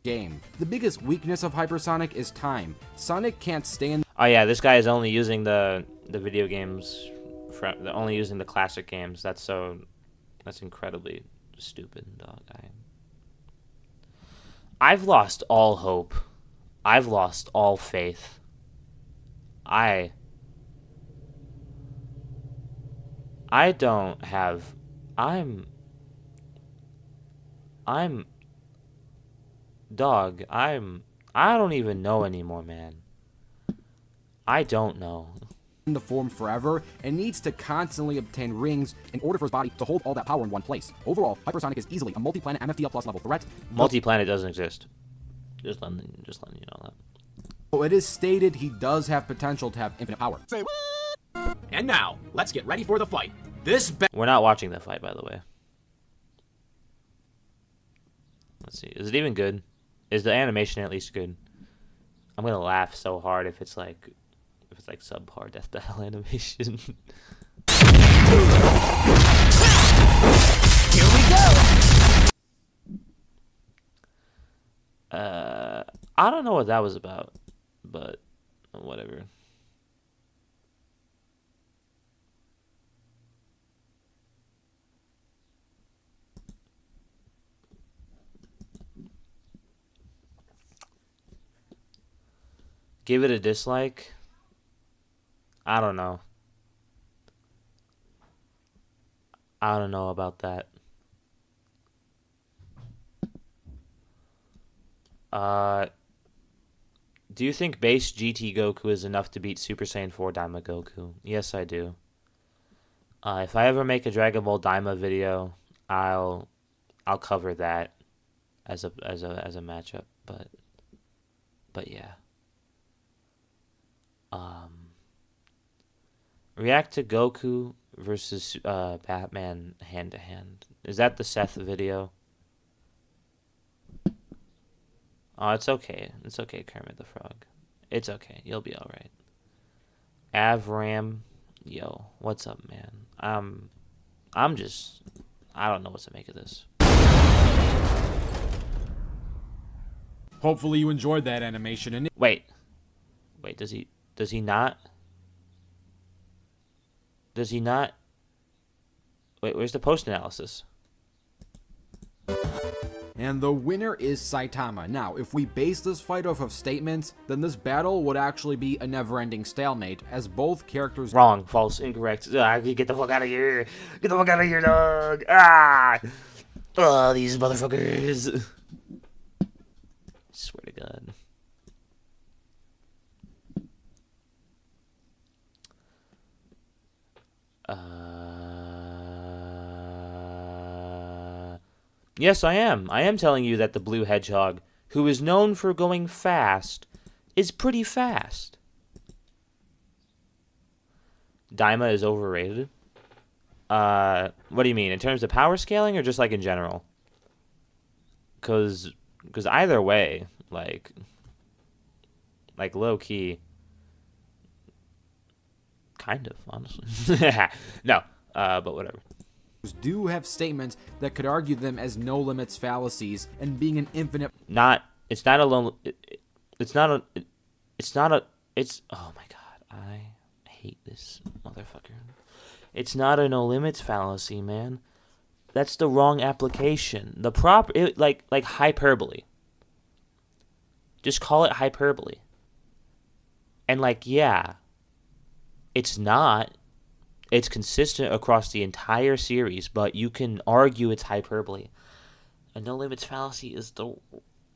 game. The biggest weakness of Hypersonic is time. Sonic can't stay in... Oh yeah, this guy is only using the video games, only using the classic games. That's incredibly stupid, dog. I've lost all hope. I've lost all faith. I don't have... Dog, I don't even know anymore, man. I don't know. In the form forever and needs to constantly obtain rings in order for his body to hold all that power in one place. Overall, Hypersonic is easily a multi-planet MFDL plus level threat. Multi-planet doesn't exist. Just letting you know that. So it is stated he does have potential to have infinite power. Say what? And now, let's get ready for the fight. We're not watching the fight, by the way. Let's see. Is it even good? Is the animation at least good? I'm gonna laugh so hard if it's like subpar death battle animation. Here we go. I don't know what that was about, but whatever. Give it a dislike? I don't know. I don't know about that. Do you think base GT Goku is enough to beat Super Saiyan 4 Daima Goku? Yes, I do. If I ever make a Dragon Ball Daima video, I'll cover that as a matchup, but yeah. React to Goku versus Batman hand to hand. Is that the Seth video? Oh, it's okay. It's okay, Kermit the Frog. It's okay. You'll be alright. Avram, yo, what's up, man? I don't know what to make of this. Hopefully you enjoyed that animation. And Wait, does he not? Does he not Wait, where's the post-analysis? And the winner is Saitama. Now, if we base this fight off of statements, then this battle would actually be a never-ending stalemate, as both characters... Wrong, false, incorrect. Get the fuck out of here. Get the fuck out of here, dog. Ah! Oh, these motherfuckers. Swear to God. Yes, I am. I am telling you that the blue hedgehog, who is known for going fast, is pretty fast. Daima is overrated. What do you mean? In terms of power scaling or just like in general? Cause either way, like low key, kind of, honestly. No, but whatever. Do have statements that could argue them as no limits fallacies and being an infinite... It's not oh my God, I hate this motherfucker. It's not a no limits fallacy, man. That's the wrong application. The proper, like hyperbole. Just call it hyperbole. And like, yeah, it's not. It's consistent across the entire series, but you can argue it's hyperbole. A no limits fallacy is the...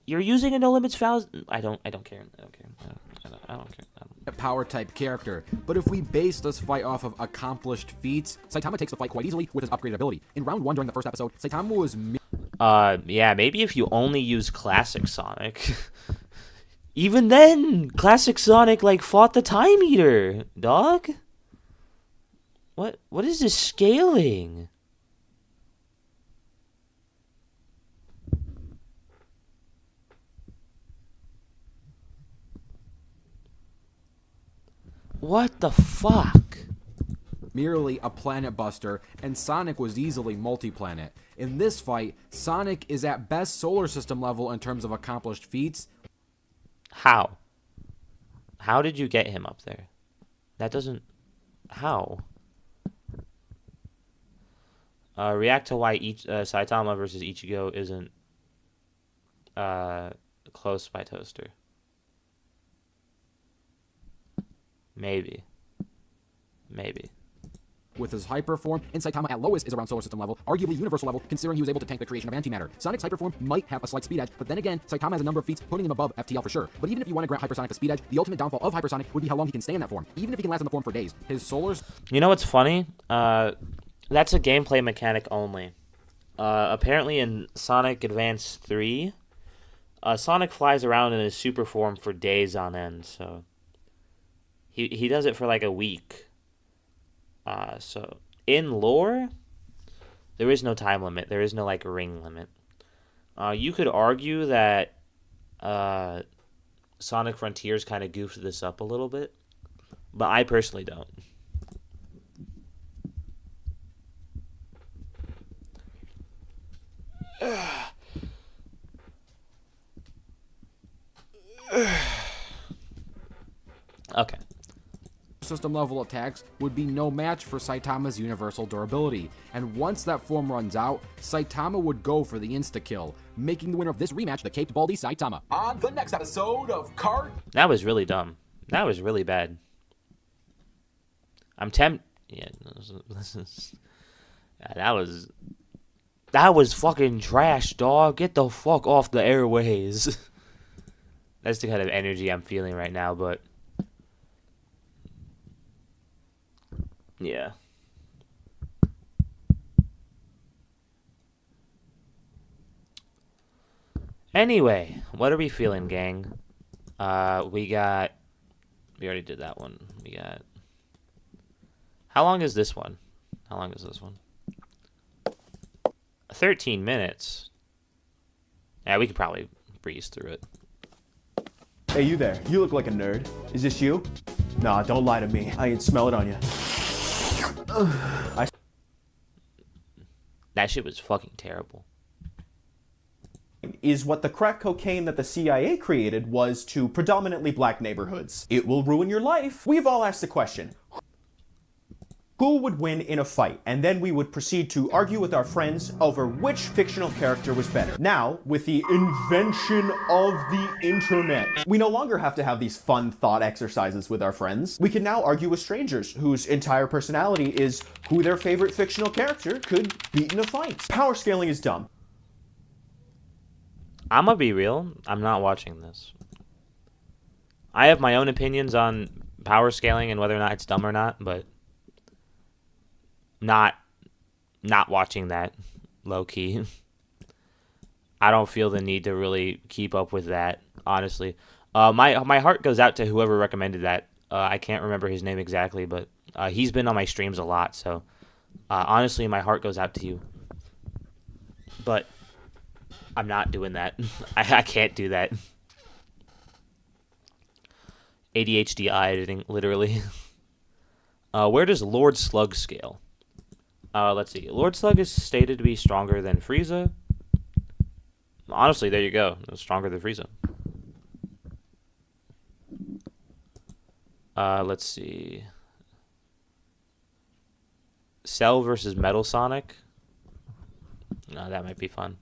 You're using a no limits fallacy. I don't care. I don't care. power type character. But if we base this fight off of accomplished feats, Saitama takes the fight quite easily with his upgraded ability. In round 1 during the first episode, Saitama was... Yeah, maybe if you only use Classic Sonic. Even then, Classic Sonic, like, fought the Time Eater, dog. What is this scaling? What the fuck? Merely a planet buster, and Sonic was easily multi-planet. In this fight, Sonic is at best solar system level in terms of accomplished feats. How? How did you get him up there? That doesn't... How? React to why Saitama versus Ichigo isn't close by Toaster. Maybe. With his hyper form, and Saitama at lowest is around solar system level, arguably universal level, considering he was able to tank the creation of antimatter. Sonic's hyper form might have a slight speed edge, but then again, Saitama has a number of feats putting him above FTL for sure. But even if you want to grant Hypersonic a speed edge, the ultimate downfall of Hypersonic would be how long he can stay in that form, even if he can last in the form for days. His solar... You know what's funny? That's a gameplay mechanic only. Apparently in Sonic Advance 3, Sonic flies around in his super form for days on end, so... He does it for like a week. So in lore, there is no time limit. There is no like ring limit. You could argue that Sonic Frontiers kind of goofed this up a little bit, but I personally don't. Okay. System level attacks would be no match for Saitama's universal durability, and once that form runs out, Saitama would go for the insta-kill, making the winner of this rematch the Caped Baldy Saitama. On the next episode of That was really dumb. That was really bad. I'm tempted. Yeah, that was fucking trash, dog. Get the fuck off the airways. That's the kind of energy I'm feeling right now, but yeah. Anyway, what are we feeling, gang? We already did that one. We got... How long is this one? 13 minutes. Yeah, we could probably breeze through it. Hey, you there. You look like a nerd. Is this you? Nah, don't lie to me. I ain't smell it on you. That shit was fucking terrible. Is what the crack cocaine that the CIA created was to predominantly black neighborhoods. It will ruin your life. We've all asked the question. who would win in a fight, and then we would proceed to argue with our friends over which fictional character was better. Now, with the invention of the internet, we no longer have to have these fun thought exercises with our friends. We can now argue with strangers whose entire personality is who their favorite fictional character could beat in a fight. Power scaling is dumb. I'm gonna be real. I'm not watching this. I have my own opinions on power scaling and whether or not it's dumb or not, but not watching that, low key. I don't feel the need to really keep up with that, honestly. My heart goes out to whoever recommended that. I can't remember his name exactly, but he's been on my streams a lot, so honestly, my heart goes out to you. But I'm not doing that. I can't do that. ADHD eye editing, literally. Where does Lord Slug scale? Let's see. Lord Slug is stated to be stronger than Frieza. Honestly, there you go. Stronger than Frieza. Let's see. Cell versus Metal Sonic. No, that might be fun.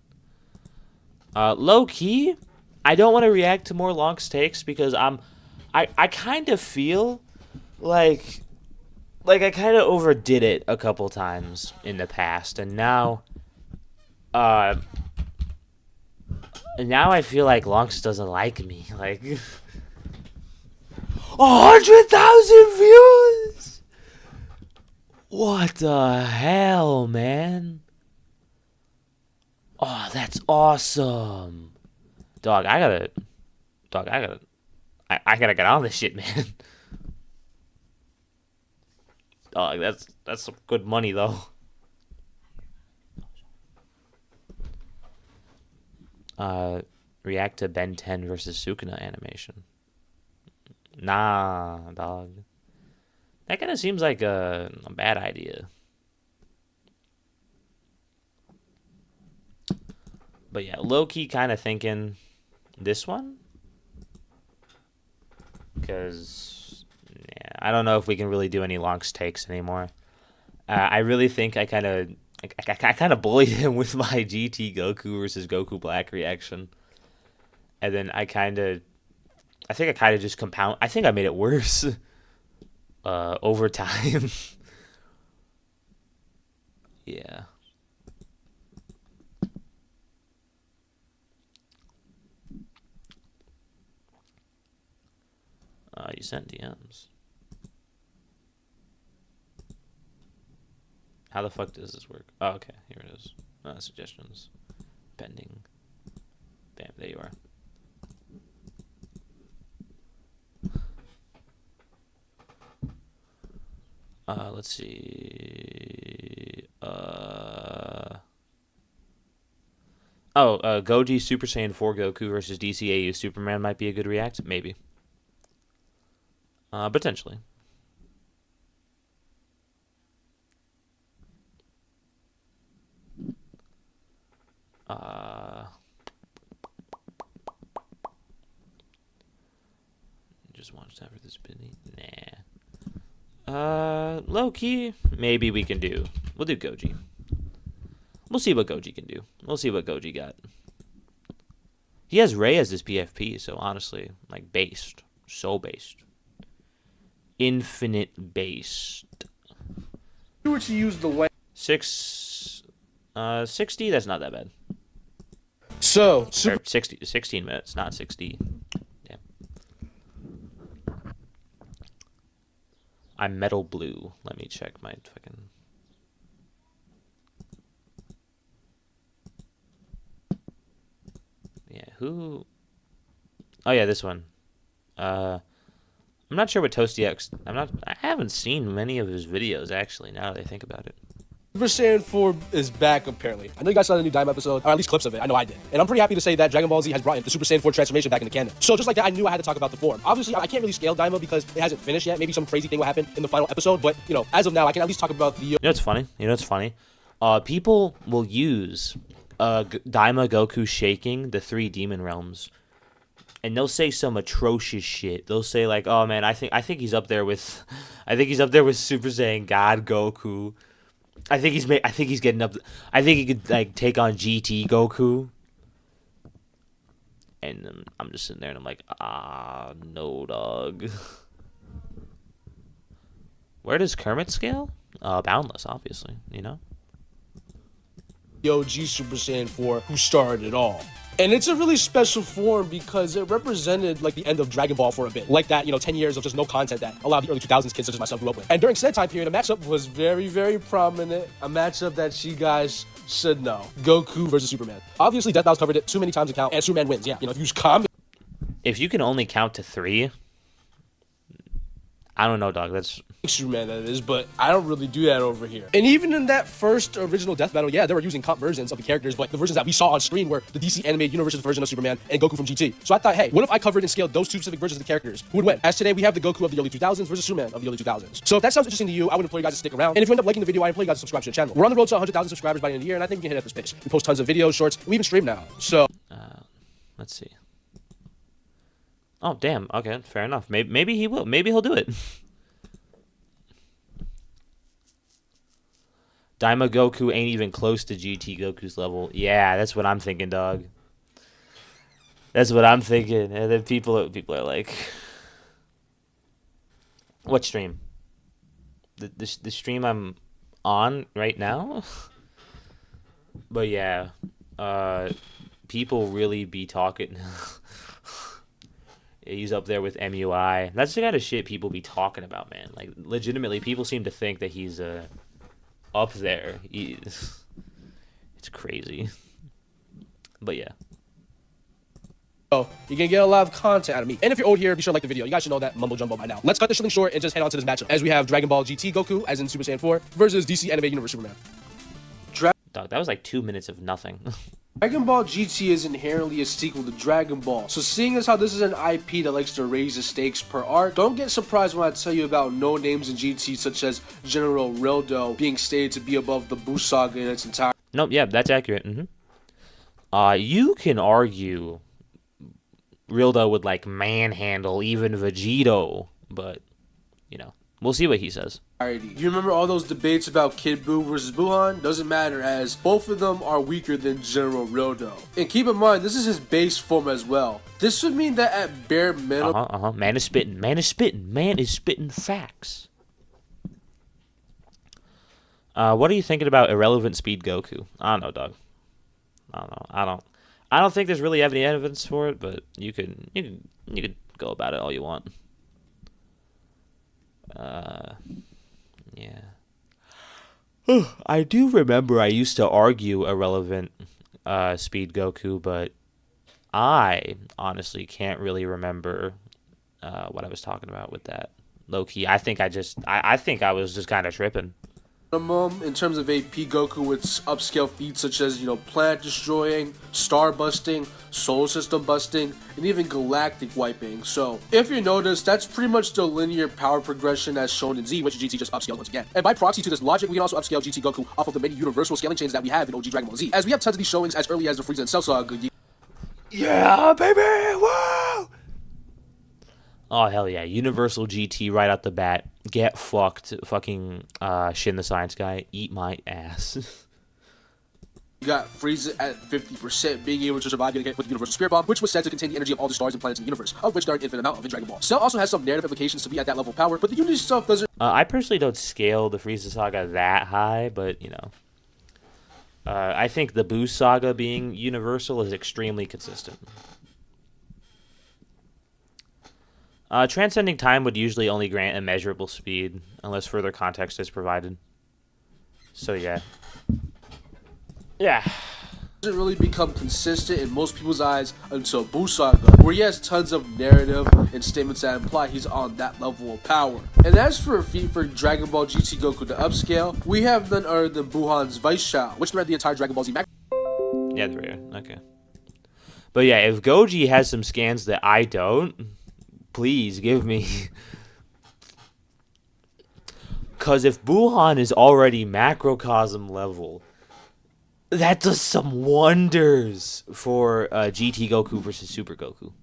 Low key, I don't want to react to more Lonk's takes because I kind of feel like I kind of overdid it a couple times in the past, and now I feel like Lonks doesn't like me. Like 100,000 views. What the hell, man? Oh, that's awesome. Dog, I gotta get on this shit, man. Dog, that's some good money though. React to Ben 10 versus Sukuna animation. Nah, dog. That kind of seems like a bad idea. But yeah, low-key kind of thinking this one. Because, yeah, I don't know if we can really do any Lonk's takes anymore. I really think I kind of bullied him with my GT Goku versus Goku Black reaction. And then I think I kind of just compound. I think I made it worse over time. Yeah. You sent DMs. How the fuck does this work? Oh, okay. Here it is. Suggestions. Pending. Bam, there you are. Let's see. Goji Super Saiyan 4 Goku versus DCAU Superman might be a good react. Maybe. Potentially. Just watch that for this Benny. Nah. Low key, maybe we can do. We'll do Goji. We'll see what Goji can do. We'll see what Goji got. He has Ray as his PFP, so honestly, like based, so based. Infinite based. You were to use the way 60, that's not that bad. so Or 16 minutes, not 60. Damn. I'm metal blue. Let me check my fucking... Yeah, who... Oh yeah, this one. I'm not sure what Toasty X... I haven't seen many of his videos, actually, now that I think about it. Super Saiyan 4 is back, apparently. I know you guys saw the new Daima episode, or at least clips of it. I know I did. And I'm pretty happy to say that Dragon Ball Z has brought in the Super Saiyan 4 transformation back into canon. So just like that, I knew I had to talk about the form. Obviously, I can't really scale Daima because it hasn't finished yet. Maybe some crazy thing will happen in the final episode. But, you know, as of now, I can at least talk about the... You know what's funny? People will use Daima Goku shaking the 3 demon realms and they'll say some atrocious shit. They'll say like, "Oh man, I think he's up there with, I think he's up there with Super Saiyan God Goku. I think he's getting up. I think he could like take on GT Goku." And I'm just sitting there and I'm like, no, dog. Where does Kermit scale? Boundless, obviously. You know. The OG Super Saiyan 4 who started it all. And it's a really special form because it represented like the end of Dragon Ball for a bit. Like that, 10 years of just no content that a lot of the early 2000s kids such as myself grew up with. And during said time period, a matchup was very, very prominent. A matchup that you guys should know. Goku versus Superman. Obviously, Death Battle's covered it too many times to count, and Superman wins. Yeah, if you use common. If you can only count to 3, I don't know, dog. That's Superman, that is, but I don't really do that over here. And even in that first original Death Battle, yeah, they were using comp versions of the characters, but the versions that we saw on screen were the DC animated universe's version of Superman and Goku from GT. So I thought, hey, what if I covered and scaled those two specific versions of the characters? Who would win? As today, we have the Goku of the early 2000s versus Superman of the early 2000s. So if that sounds interesting to you, I would implore you guys to stick around. And if you end up liking the video, I implore you guys to subscribe to the channel. We're on the road to 100,000 subscribers by the end of the year, and I think we can hit at this pace. We post tons of videos, shorts, and we even stream now. So let's see. Oh, damn. Okay, fair enough. Maybe he will. Maybe he'll do it. Daima Goku ain't even close to GT Goku's level. Yeah, that's what I'm thinking, dog. That's what I'm thinking. And then people are like, what stream? The stream I'm on right now? But yeah, people really be talking. He's up there with MUI. That's the kind of shit people be talking about, man. Like, legitimately, people seem to think that he's up there. It's crazy. But yeah. you're gonna get a lot of content out of me. And if you're old here, be sure to like the video. You guys should know that mumbo jumbo by now. Let's cut this shilling short and just head on to this matchup. As we have Dragon Ball GT Goku, as in Super Saiyan 4, versus DC Animated Universe Superman. Dog, that was like 2 minutes of nothing. Dragon Ball GT is inherently a sequel to Dragon Ball, so seeing as how this is an IP that likes to raise the stakes per arc, don't get surprised when I tell you about no names in GT such as General Rildo being stated to be above the Buu saga in its entirety. Nope, yeah, that's accurate. You can argue Rildo would like manhandle even Vegito, but we'll see what he says. You remember all those debates about Kid Buu versus Buhan? Doesn't matter, as both of them are weaker than General Rildo. And keep in mind, this is his base form as well. This would mean that at bare minimum... Man is spitting. Man is spitting. Man is spitting facts. What are you thinking about irrelevant speed Goku? I don't know, dog. I don't know. I don't think there's really any evidence for it, but you could go about it all you want. Yeah. I do remember I used to argue irrelevant speed Goku, but I honestly can't really remember what I was talking about with that. Low key, I think I was just kind of tripping. In terms of AP, Goku with upscale feats such as, planet destroying, star busting, solar system busting, and even galactic wiping. So, if you notice, that's pretty much the linear power progression as shown in Z, which GT just upscaled once again. And by proxy to this logic, we can also upscale GT Goku off of the many universal scaling chains that we have in OG Dragon Ball Z, as we have tons of these showings as early as the Frieza and Cell Saga. Yeah, baby! Woo! Oh, hell yeah. Universal GT right out the bat. Get fucked. Fucking Shin the Science Guy. Eat my ass. You got Frieza at 50%, being able to survive getting hit with the Universal Spirit Bomb, which was said to contain the energy of all the stars and planets in the universe, of which there are an infinite amount of in Dragon Ball. Cell also has some narrative implications to be at that level of power, but the Unity stuff doesn't... I personally don't scale the Frieza Saga that high, but, I think the Buu Saga being universal is extremely consistent. Transcending time would usually only grant immeasurable speed, unless further context is provided. So, yeah. Yeah. Doesn't really become consistent in most people's eyes until Buu Saga, where he has tons of narrative and statements that imply he's on that level of power. And as for a feat for Dragon Ball GT Goku to upscale, we have none other than Buhan's Vice Shao, which read the entire Dragon Ball Z Max. Yeah, there we go. Okay. But yeah, if Goji has some scans that I don't, please give me. Because if Buhan is already macrocosm level, that does some wonders for GT Goku versus Super Goku.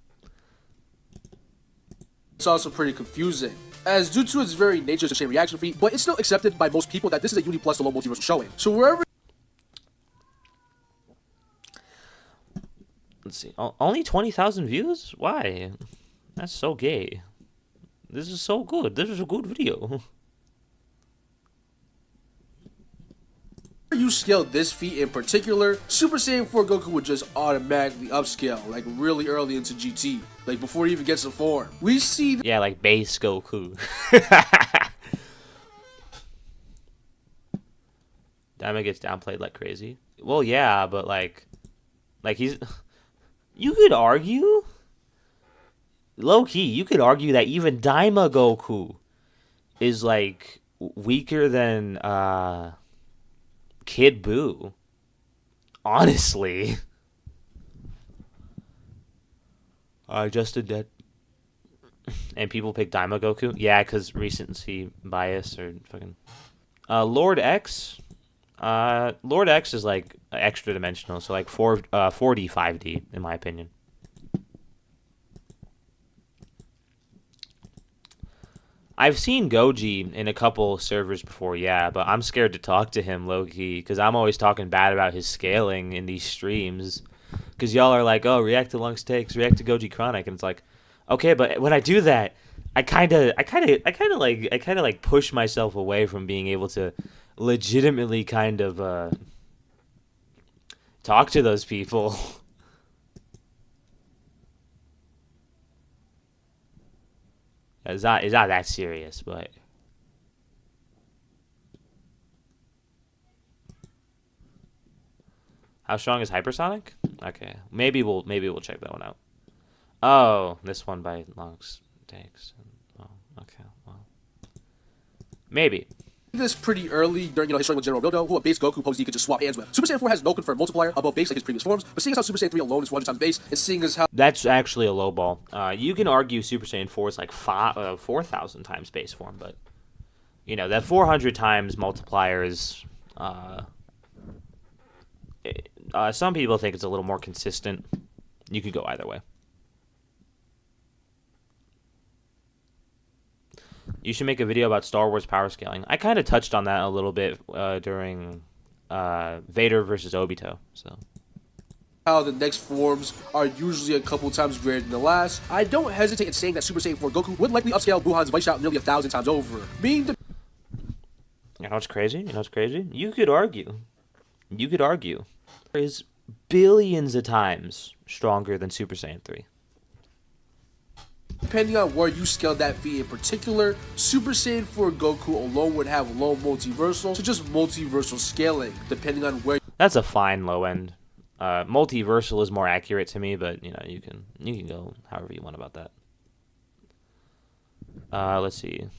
It's also pretty confusing, as due to its very nature it's a chain reaction feat, but it's still accepted by most people that this is a Uni plus alone multiversal showing. So wherever... Let's see. Only 20,000 views? Why? That's so gay. This is so good. This is a good video. you scale this feat in particular, Super Saiyan 4 Goku would just automatically upscale, like really early into GT, like before he even gets to form. We see yeah, like base Goku. Diamond gets downplayed like crazy. Well, yeah, but like he's... You could argue... Low-key, you could argue that even Daima Goku is, like, weaker than, Kid Buu. Honestly. Just did that. And people pick Daima Goku? Yeah, because recency bias or fucking... Lord X... Lord X is, like, extra dimensional, so, like, 4D, 5D, in my opinion. I've seen Goji in a couple servers before, yeah, but I'm scared to talk to him low-key, because I'm always talking bad about his scaling in these streams. Because y'all are like, oh, react to Lung's takes, react to Goji Chronic, and it's like, okay, but when I do that, I kind of push myself away from being able to legitimately kind of talk to those people. It's not that serious, but how strong is Hypersonic? Okay, maybe we'll check that one out. Oh, this one by Long's takes. Oh, okay, well, maybe. This pretty early during his showing with General Rodo, who a base Goku posed he could just swap hands with. Super Saiyan 4 has no confirmed multiplier above base like his previous forms, but seeing as how Super Saiyan 3 alone is 100 times base, and seeing as how... That's actually a low ball. You can argue Super Saiyan 4 is like 4,000 times base form, but, you know, that 400 times multiplier is... some people think it's a little more consistent. You could go either way. You should make a video about Star Wars power scaling. I kind of touched on that a little bit during Vader versus Obito. So how the next forms are usually a couple times greater than the last. I don't hesitate in saying that Super Saiyan 4 Goku would likely upscale Buhan's Vice Shout nearly 1,000 times over. Being the... You know what's crazy? You could argue. Is billions of times stronger than Super Saiyan 3. Depending on where you scale that feat in particular, Super Saiyan 4 Goku alone would have low multiversal to just multiversal scaling, depending on where... That's a fine low end. Multiversal is more accurate to me, but you know, you can go however you want about that. Let's see.